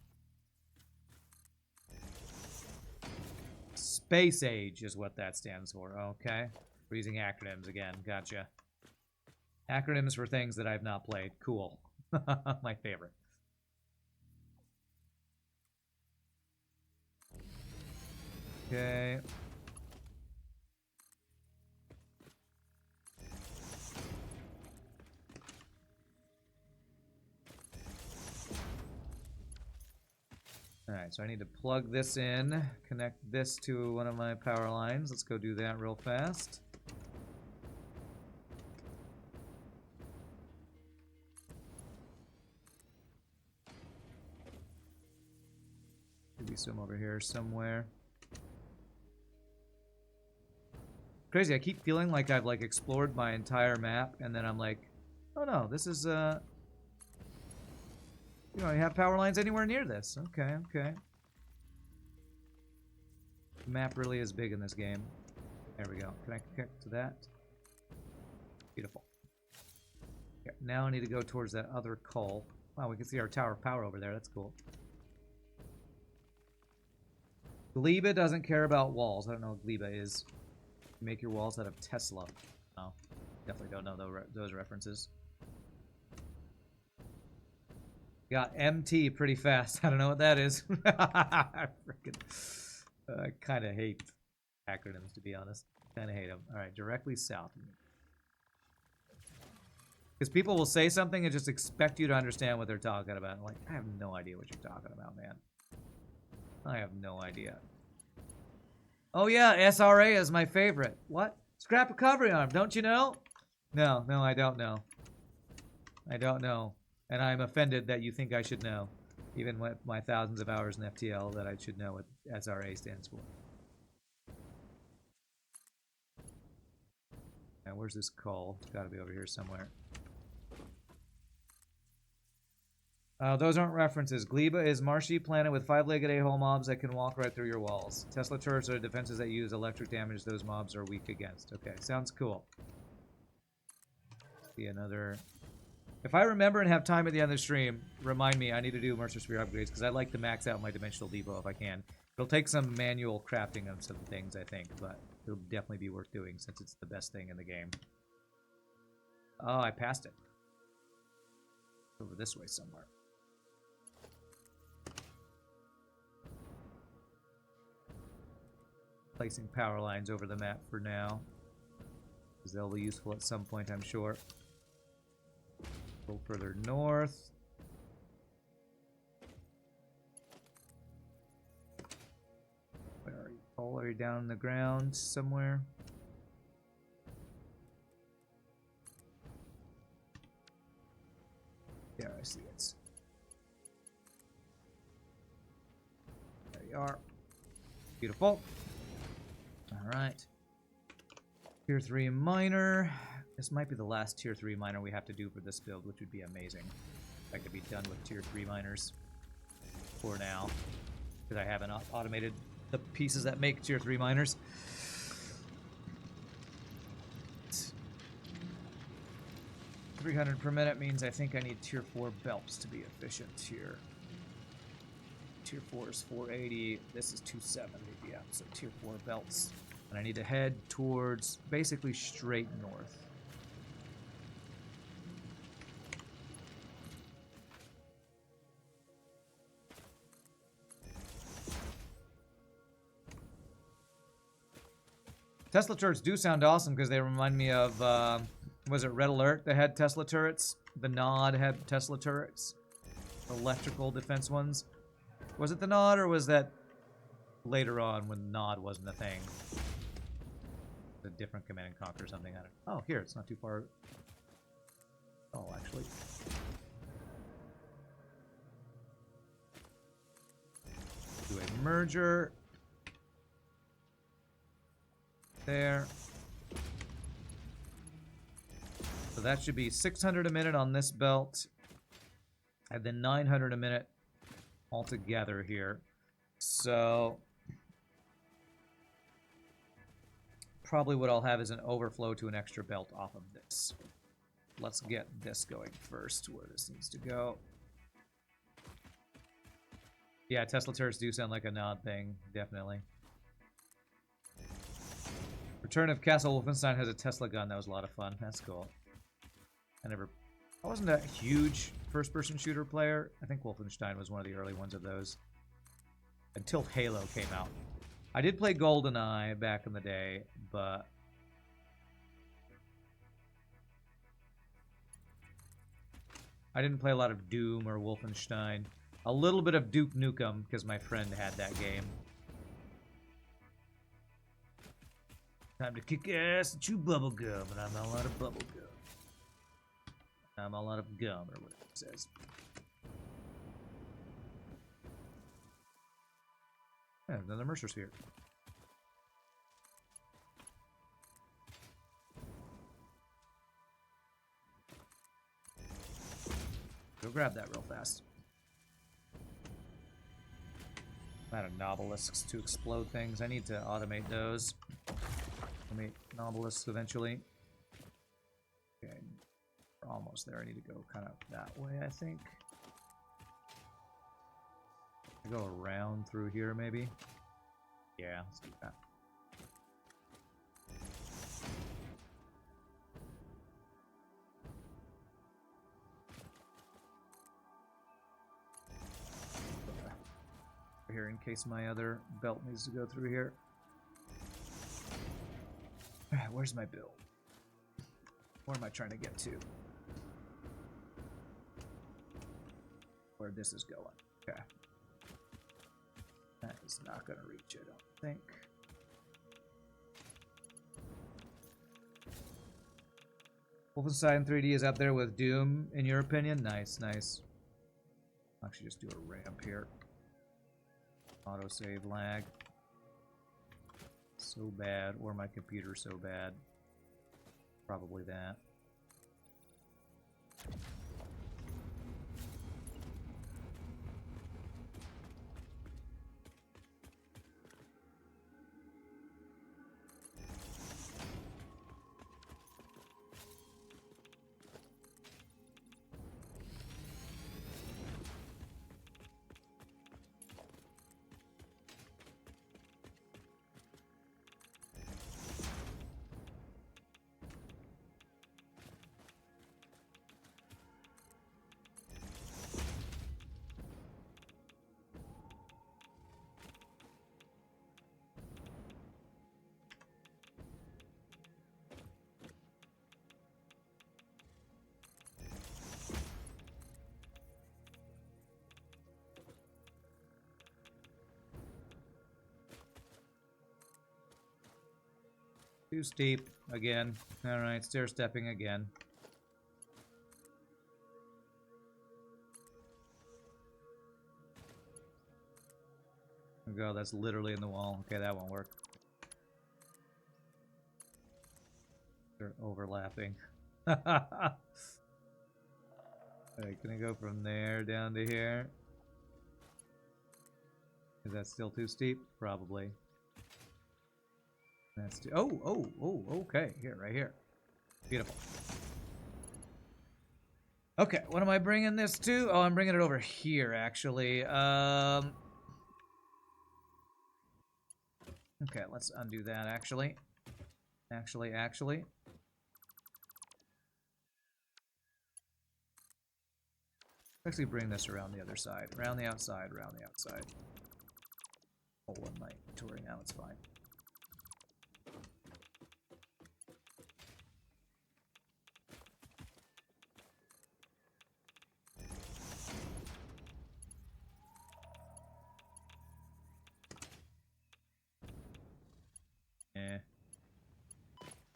Space Age is what that stands for. Okay. We're using acronyms again. Gotcha. Acronyms for things that I've not played. Cool. My favorite. Okay. Alright, so I need to plug this in, connect this to one of my power lines. Let's go do that real fast. Could be some over here somewhere. Crazy, I keep feeling like I've like explored my entire map, and then I'm like, oh no, this is you don't have power lines anywhere near this. Okay, okay. The map really is big in this game. There we go. Can I connect to that? Beautiful. Okay, now I need to go towards that other coal. Wow, we can see our tower of power over there. That's cool. Gleba doesn't care about walls. I don't know what Gleba is. You make your walls out of Tesla. Oh, definitely don't know those references. Got MT pretty fast. I don't know what that is. I kind of hate acronyms, to be honest. Kind of hate them. All right, directly south. Because people will say something and just expect you to understand what they're talking about. I'm like, I have no idea what you're talking about, man. I have no idea. Oh yeah, SRA is my favorite. What? Scrap recovery arm, don't you know? No, I don't know. I don't know. And I'm offended that you think I should know. Even with my thousands of hours in FTL, that I should know what SRA stands for. Now, where's this coal? It's gotta be over here somewhere. Those aren't references. Gleba is marshy planet with 5-legged a-hole mobs that can walk right through your walls. Tesla turrets are defenses that use electric damage those mobs are weak against. Okay, sounds cool. See another... If I remember and have time at the end of the stream, remind me I need to do Mercer Spear upgrades, because I'd like to max out my Dimensional Depot if I can. It'll take some manual crafting of some things, I think, but it'll definitely be worth doing since it's the best thing in the game. Oh, I passed it. Over this way somewhere. Placing power lines over the map for now, because they'll be useful at some point, I'm sure. Go further north. Where are you? All the way down on the ground somewhere. Yeah, I see it. There you are. Beautiful. Alright. Tier 3 miner. This might be the last Tier 3 miner we have to do for this build, which would be amazing. If I could be done with Tier 3 miners for now. Because I haven't automated the pieces that make Tier 3 miners. 300 per minute means I think I need Tier 4 belts to be efficient here. Tier 4 is 480, this is 270, yeah, so Tier 4 belts. And I need to head towards basically straight north. Tesla turrets do sound awesome because they remind me of, was it Red Alert that had Tesla turrets? The Nod had Tesla turrets. Electrical defense ones. Was it the Nod or was that later on when Nod wasn't a thing? A different Command and Conquer or something. I don't know. Oh, here, it's not too far. Oh, actually. Do a merger. There. So that should be 600 a minute on this belt. And then 900 a minute altogether here. So probably what I'll have is an overflow to an extra belt off of this. Let's get this going first, where this needs to go. Yeah, Tesla turrets do sound like a Nod thing, definitely. Return of Castle Wolfenstein has a Tesla gun. That was a lot of fun. That's cool. I wasn't a huge first-person shooter player. I think Wolfenstein was one of the early ones of those. Until Halo came out. I did play GoldenEye back in the day, but I didn't play a lot of Doom or Wolfenstein. A little bit of Duke Nukem, because my friend had that game. Time to kick ass and chew bubble gum, and I'm all out of bubble gum. I'm all out of gum, or whatever it says. Yeah, another Mercer Sphere. Go grab that real fast. I'm out of Nobelisks to explode things. I need to automate those. Automate Nobelisks eventually. Okay, we're almost there. I need to go kind of that way, I think. Go around through here, maybe? Yeah, let's do that. Here, in case my other belt needs to go through here. Alright, where's my build? Where am I trying to get to? Where this is going. Okay. That is not going to reach, I don't think. Wolfenstein 3D is up there with Doom, in your opinion? Nice, nice. I'll actually just do a ramp here. Autosave lag. So bad, or my computer so bad. Probably that. Too steep again. Alright, stair stepping again. There we go, that's literally in the wall. Okay, that won't work. They're overlapping. Alright, can I go from there down to here? Is that still too steep? Probably. That's too... Oh, okay. Here, right here. Beautiful. Okay, what am I bringing this to? Oh, I'm bringing it over here, actually. Okay, let's undo that, actually. Actually. Actually bring this around the other side. Around the outside, around the outside. Oh, one light touring now, it's fine. Eh.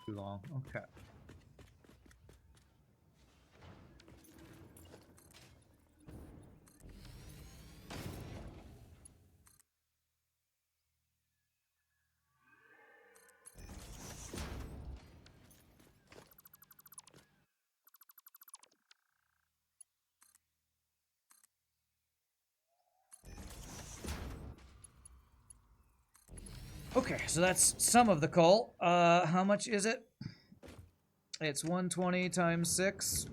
Too long. Okay. Okay, so that's some of the coal. How much is it? It's 120 times 6.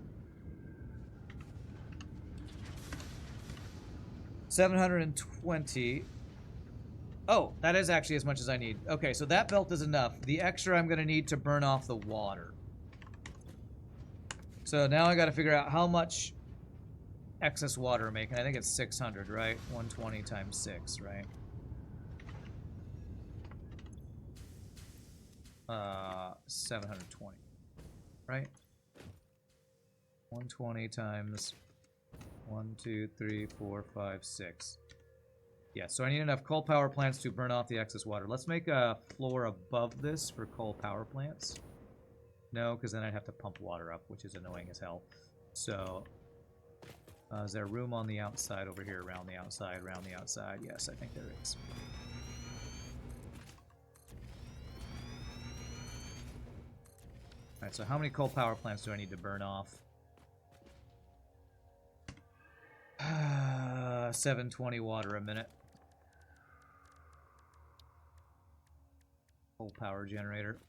720. Oh, that is actually as much as I need. Okay, so that belt is enough. The extra I'm going to need to burn off the water. So now I got to figure out how much excess water we're making. I think it's 600, right? 120 times 6, right? 720, right? 120 times 1, 2, 3, 4, 5, 6. Yeah, so I need enough coal power plants to burn off the excess water. Let's make a floor above this for coal power plants. No, because then I'd have to pump water up, which is annoying as hell. So, is there room on the outside over here, around the outside, around the outside? Yes, I think there is. Alright, so how many coal power plants do I need to burn off? 720 water a minute. Coal power generator.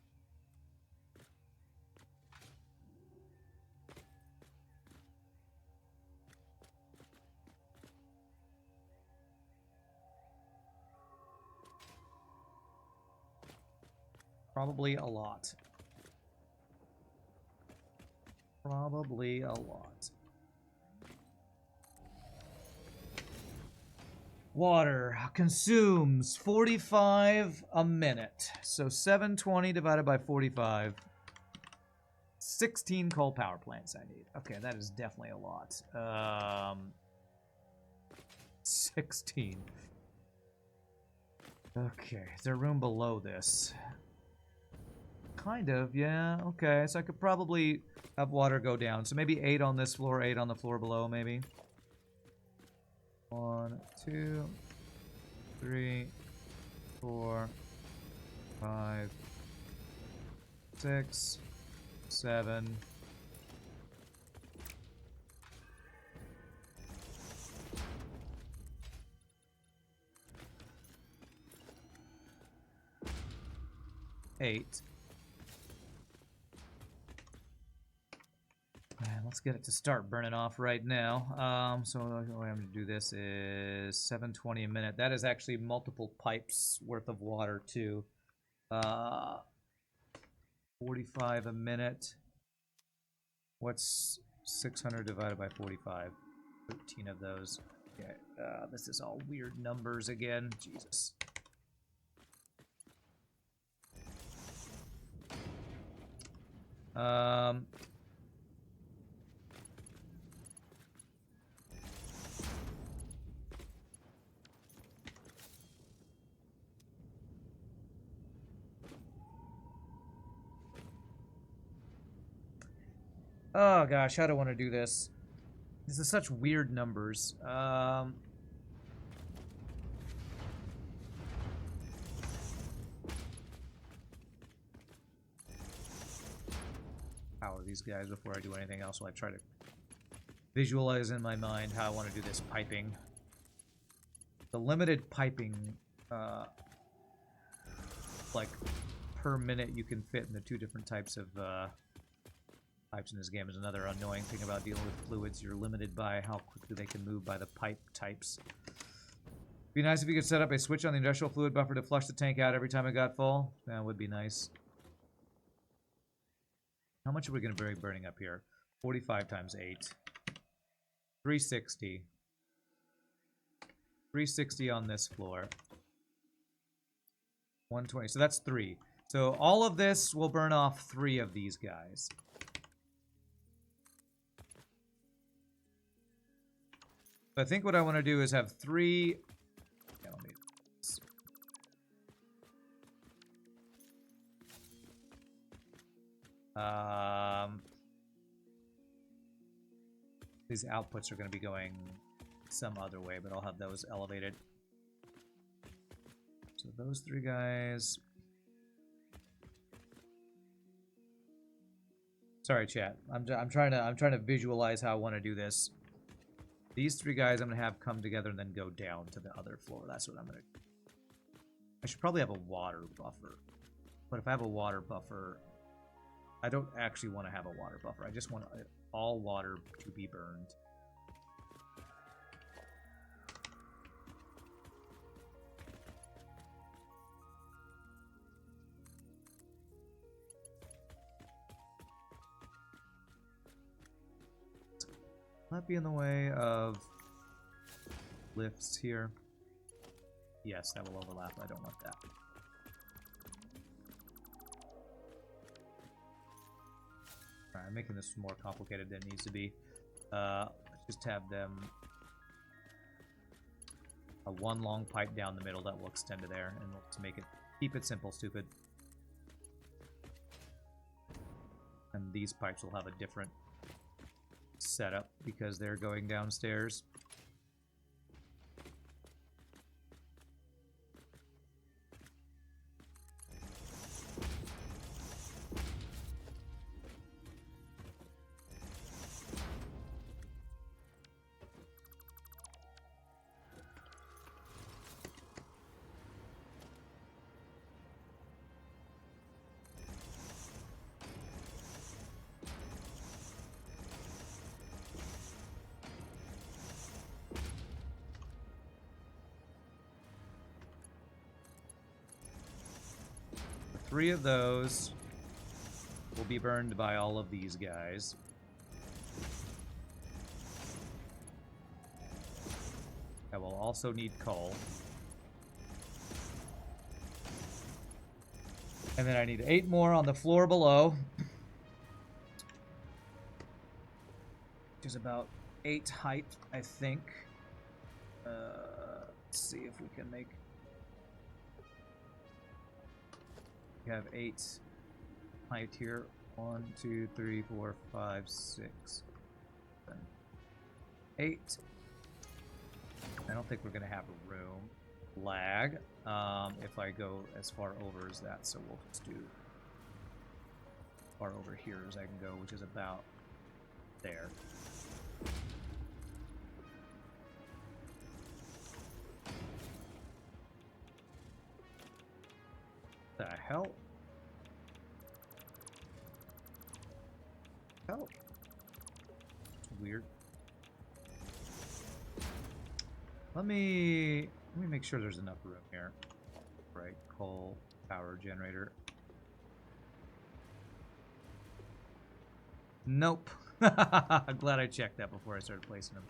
Probably a lot. Probably a lot. Water consumes 45 a minute. So 720 divided by 45. 16 coal power plants I need. Okay, that is definitely a lot. 16. Okay, is there room below this? Kind of, yeah. Okay, so I could probably have water go down. So maybe 8 on this floor, 8 on the floor below, maybe. 1, 2, 3, 4, 5, 6, 7. Eight. And let's get it to start burning off right now. So the way I'm going to do this is 720 a minute. That is actually multiple pipes worth of water too. 45 a minute. What's 600 divided by 45? 13 of those. Okay, this is all weird numbers again. Jesus. Oh gosh, how do I want to do this? This is such weird numbers. Power these guys before I do anything else while I try to visualize in my mind how I want to do this piping. The limited piping, like, per minute you can fit in the 2 different types of pipes in this game is another annoying thing about dealing with fluids. You're limited by how quickly they can move by the pipe types. Be nice if you could set up a switch on the industrial fluid buffer to flush the tank out every time it got full. That would be nice. How much are we going to be burning up here? 45 times 8. 360. 360 on this floor. 120. So that's 3. So all of this will burn off 3 of these guys. I think what I want to do is have 3... Yeah, let me... These outputs are going to be going some other way, but I'll have those elevated. So those 3 guys... Sorry, chat. I'm trying to visualize how I want to do this. These 3 guys I'm going to have come together and then go down to the other floor. That's what I'm going to... I should probably have a water buffer. But if I have a water buffer... I don't actually want to have a water buffer. I just want all water to be burned. Not be in the way of lifts here. Yes, that will overlap. I don't want that. Alright, I'm making this more complicated than it needs to be. Let's just have them a 1 long pipe down the middle that will extend to there, and let's make it keep it simple, stupid. And these pipes will have a different setup because they're going downstairs. Three of those will be burned by all of these guys. I will also need coal. And then I need 8 more on the floor below. Which is about 8 height, I think. Let's see if we can make... We have 8 height here. 1, 2, 3, 4, 5, 6, 7, 8. I don't think we're going to have a room lag if I go as far over as that, so we'll just do as far over here as I can go, which is about there. The hell? Hell? Weird. Let me make sure there's enough room here. Right, coal, power generator. Nope. I'm glad I checked that before I started placing them.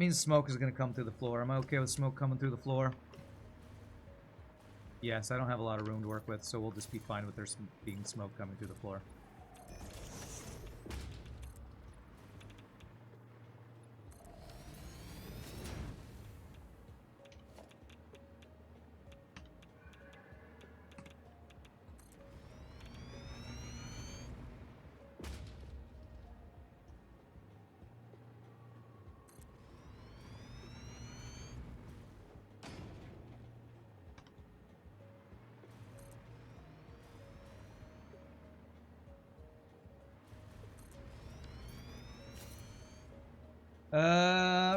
means smoke is going to come through the floor. Am I okay with smoke coming through the floor? Yes, I don't have a lot of room to work with, so we'll just be fine with there being smoke coming through the floor.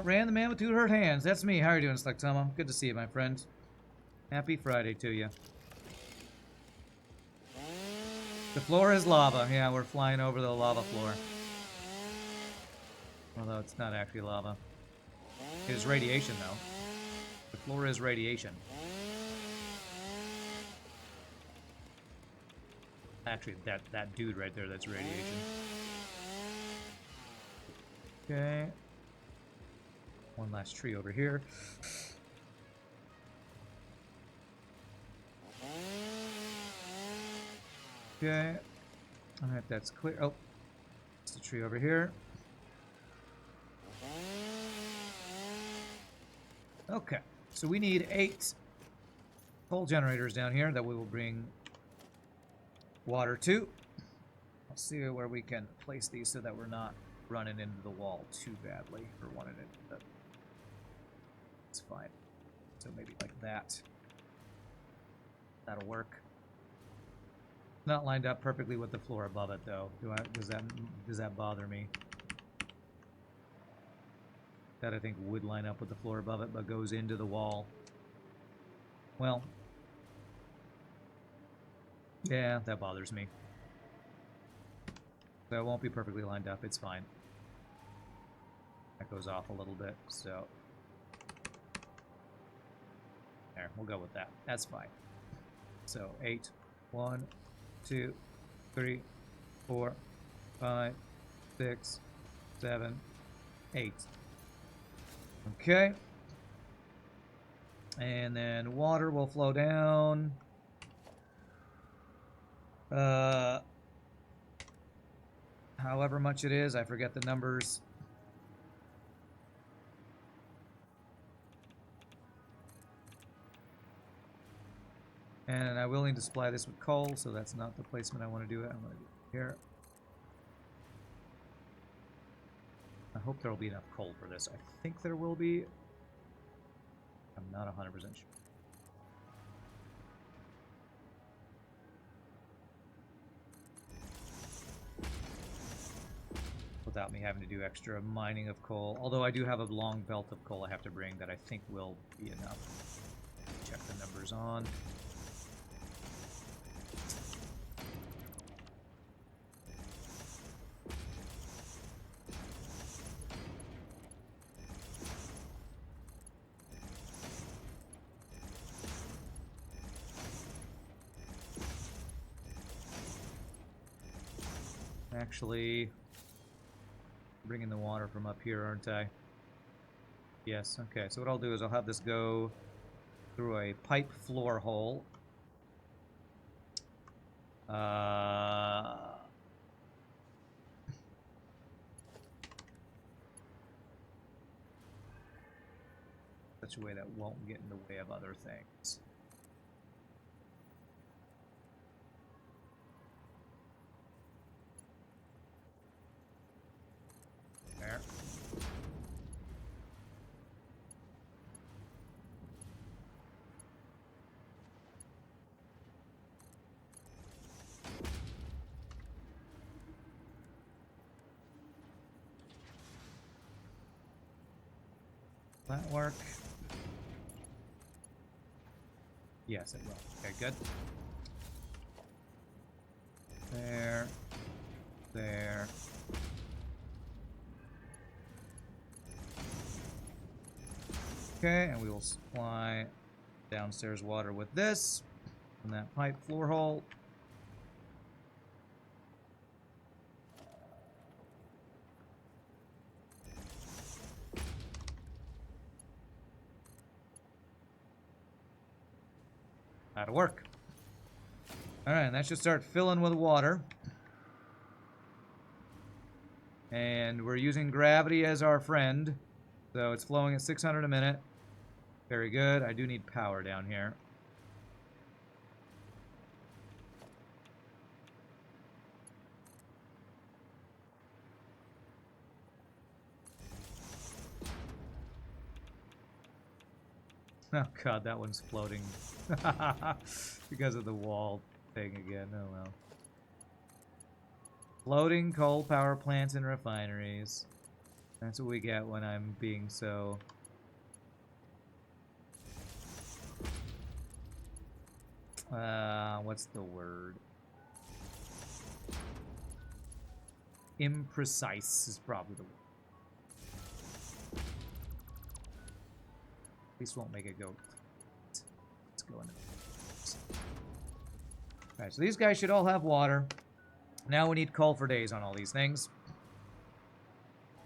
Ran the man with 2 hurt hands. That's me. How are you doing, Slucktama? Good to see you, my friend. Happy Friday to you. The floor is lava. Yeah, we're flying over the lava floor. Although it's not actually lava. It is radiation, though. The floor is radiation. Actually, that dude right there, that's radiation. Okay. One last tree over here. Okay. Alright, that's clear. Oh. It's the tree over here. Okay. So we need 8 coal generators down here that we will bring water to. Let's see where we can place these so that we're not running into the wall too badly, or wanting it. But it's fine. So maybe like that. That'll work. Not lined up perfectly with the floor above it, though. Does that bother me? That I think would line up with the floor above it, but goes into the wall. Well, yeah, that bothers me. So it won't be perfectly lined up. It's fine. That goes off a little bit, so there, we'll go with that. That's fine. So 8, 1, 2, 3, 4, 5, 6, 7, 8. Okay. And then water will flow down. However much it is, I forget the numbers. And I'm willing to supply this with coal, so that's not the placement I want to do it. I'm going to do it here. I hope there will be enough coal for this. I think there will be. I'm not 100% sure. Without me having to do extra mining of coal. Although I do have a long belt of coal I have to bring that I think will be enough. Check the numbers on. Actually, bringing the water from up here, aren't I? Yes, okay. So what I'll do is I'll have this go through a pipe floor hole. Such a way that won't get in the way of other things. There. That work? Yes, it will. Okay, good. There. There. Okay, and we will supply downstairs water with this from that pipe floor hole. That'll work. Alright, and that should start filling with water. And we're using gravity as our friend. So it's flowing at 600 a minute. Very good. I do need power down here. Oh god, that one's floating. Because of the wall thing again. Oh well. Floating coal power plants and refineries. That's what we get when I'm being so... what's the word? Imprecise is probably the word. At least won't make it go. Let's go in. Alright, so these guys should all have water. Now we need coal for days on all these things.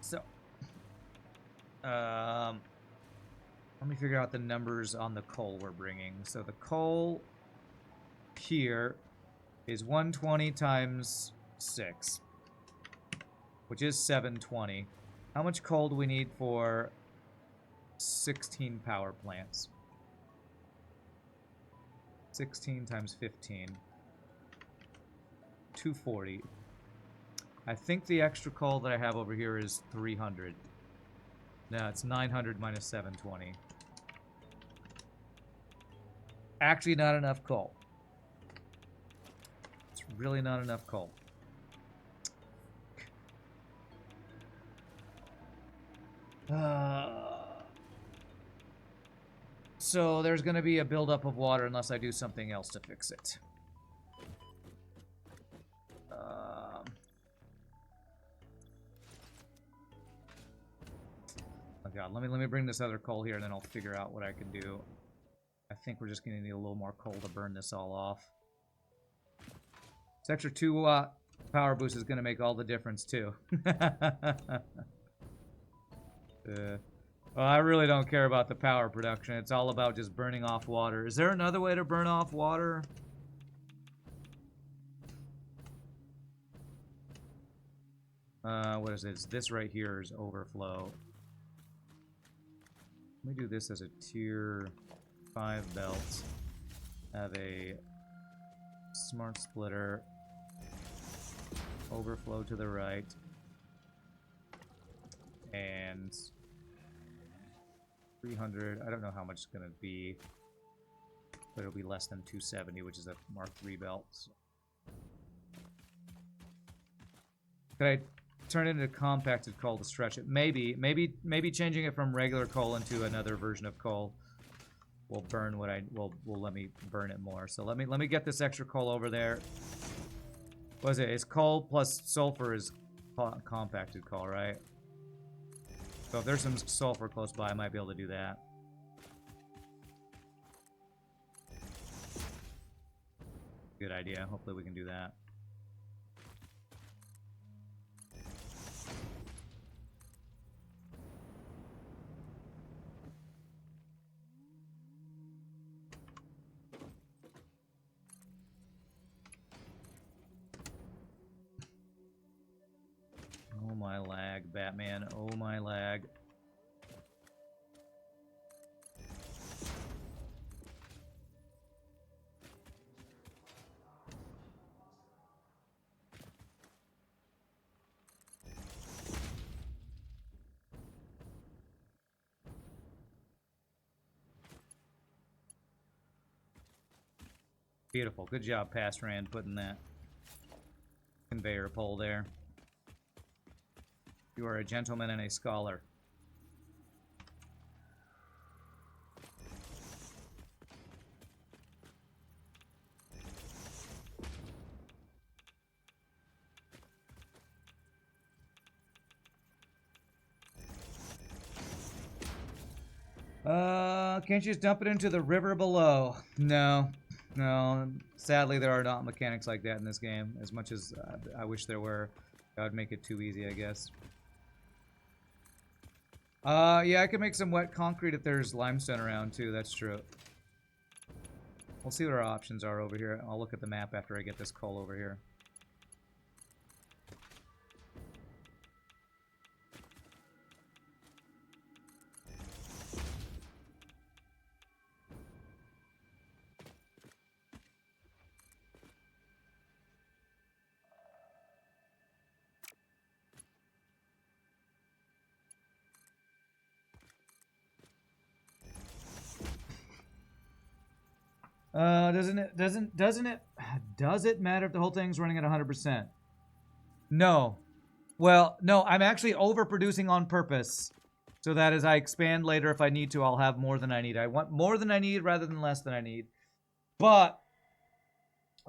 So, let me figure out the numbers on the coal we're bringing. So the coal here is 120 times 6, which is 720. How much coal do we need for 16 power plants? 16 times 15. 240. I think the extra coal that I have over here is 300. No, it's 900 minus 720. Actually not enough coal. It's really not enough coal. So there's going to be a buildup of water unless I do something else to fix it. Oh god, let me bring this other coal here and then I'll figure out what I can do. I think we're just going to need a little more coal to burn this all off. This extra 2-watt power boost is going to make all the difference too. Well, I really don't care about the power production. It's all about just burning off water. Is there another way to burn off water? What is this? This right here is overflow. Let me do this as a tier 5 belt. Have a smart splitter. Overflow to the right. And 300. I don't know how much it's going to be. But it'll be less than 270, which is a Mark III belt. So. Could I turn it into compacted coal to stretch it? Maybe changing it from regular coal into another version of coal will burn what will let me burn it more. So let me get this extra coal over there. What is it? It's coal plus sulfur is compacted coal, right? So if there's some sulfur close by, I might be able to do that. Good idea. Hopefully we can do that. Oh my lag, Batman. Oh my lag. Beautiful. Good job, Past Rand, putting that conveyor pole there. You are a gentleman and a scholar. Can't you just dump it into the river below? No. No. Sadly, there are not mechanics like that in this game. As much as I wish there were. That would make it too easy, I guess. Yeah, I could make some wet concrete if there's limestone around, too. That's true. We'll see what our options are over here. I'll look at the map after I get this coal over here. Does it matter if the whole thing's running at 100%? No. Well, no, I'm actually overproducing on purpose. So that as I expand later, if I need to, I'll have more than I need. I want more than I need rather than less than I need. But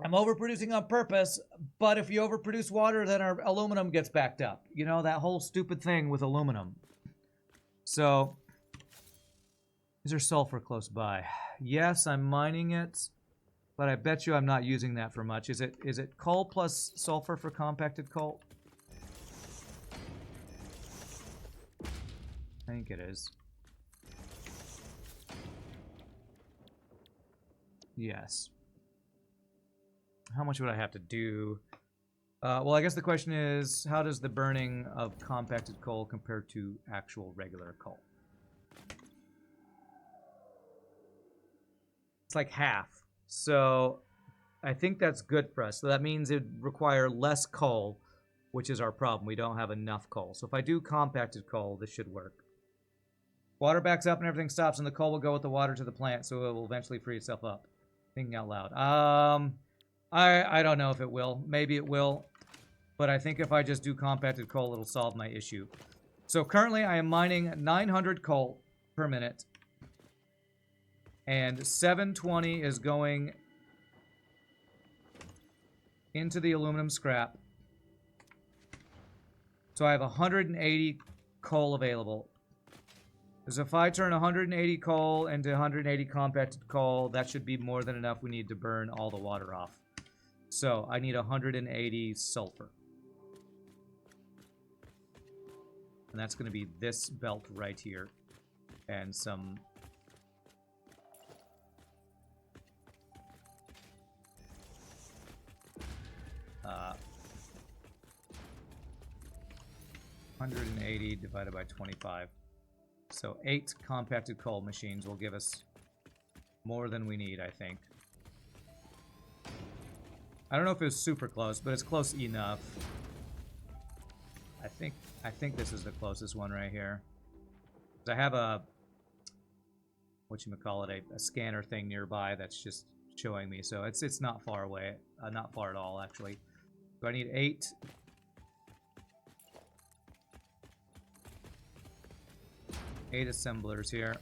I'm overproducing on purpose. But if you overproduce water, then our aluminum gets backed up. You know, that whole stupid thing with aluminum. So, is there sulfur close by? Yes, I'm mining it. But I bet you I'm not using that for much. Is it coal plus sulfur for compacted coal? I think it is. Yes. How much would I have to do? Well, I guess the question is, how does the burning of compacted coal compare to actual regular coal? It's like half. So I think that's good for us. So that means it would require less coal, which is our problem. We don't have enough coal. So if I do compacted coal, this should work. Water backs up and everything stops, and the coal will go with the water to the plant, so it will eventually free itself up. Thinking out loud. I don't know if it will. Maybe it will. But I think if I just do compacted coal, it'll solve my issue. So currently I am mining 900 coal per minute. And 720 is going into the aluminum scrap. So I have 180 coal available. So if I turn 180 coal into 180 compacted coal, that should be more than enough. We need to burn all the water off. So I need 180 sulfur. And that's going to be this belt right here. And some... 180 divided by 25. So 8 compacted coal machines will give us more than we need, I think. I don't know if it was super close, but it's close enough. I think this is the closest one right here. I have a whatchamacallit, a scanner thing nearby that's just showing me, so it's not far away, not far at all actually. So I need 8. Eight assemblers here.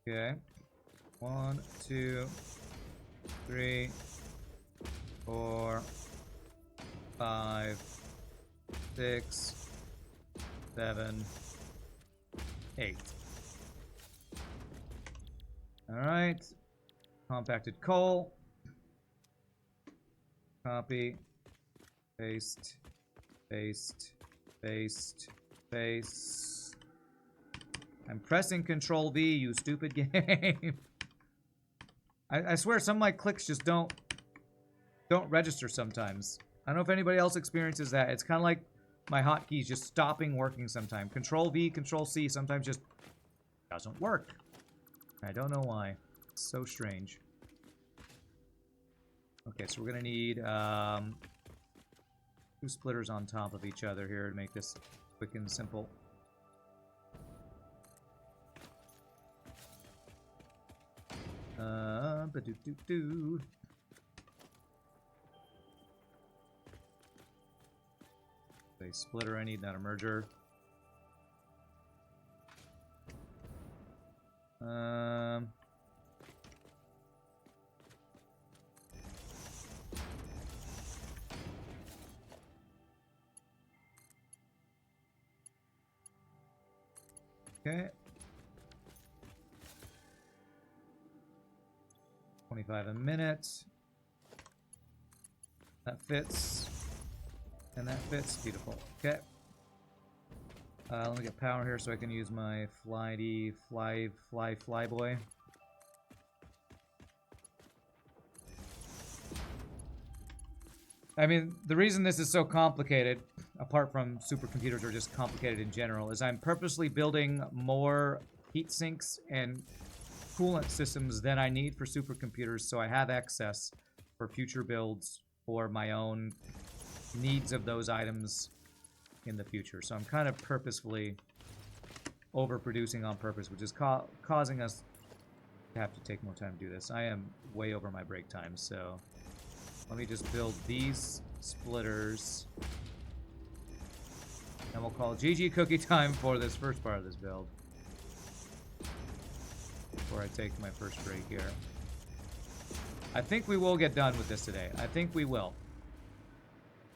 Okay. 1, 2, 3, 4, 5, 6, 7, 8. Alright. Compacted coal. Copy. Paste. Paste. Paste. Paste. I'm pressing Control V, you stupid game. I swear some of my clicks just don't register sometimes. I don't know if anybody else experiences that. It's kind of like my hotkeys just stopping working sometimes. Control V, Control C sometimes just doesn't work. I don't know why. It's so strange. Okay, so we're gonna need 2 splitters on top of each other here to make this quick and simple. Ba-do-do-do. A splitter I need, not a merger. Okay. 25 a minute. That fits. And that fits. Beautiful. Okay. Let me get power here so I can use my flyboy. I mean, the reason this is so complicated, apart from supercomputers are just complicated in general, is I'm purposely building more heat sinks and coolant systems than I need for supercomputers, so I have excess for future builds for my own needs of those items in the future. So I'm kind of purposefully overproducing on purpose, which is causing us to have to take more time to do this. I am way over my break time, so let me just build these splitters. And we'll call GG cookie time for this first part of this build. Before I take my first break here. I think we will get done with this today. I think we will.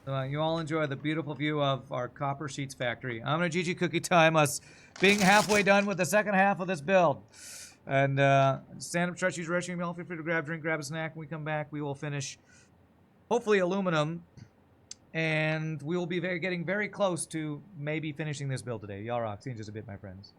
You all enjoy the beautiful view of our copper sheets factory. I'm gonna GG cookie time us being halfway done with the second half of this build. And stand up, stretch, use restroom. Feel free to grab a drink, grab a snack. When we come back, we will finish, hopefully, aluminum. And we will be getting very close to maybe finishing this build today. Y'all rock. See you in just a bit, my friends.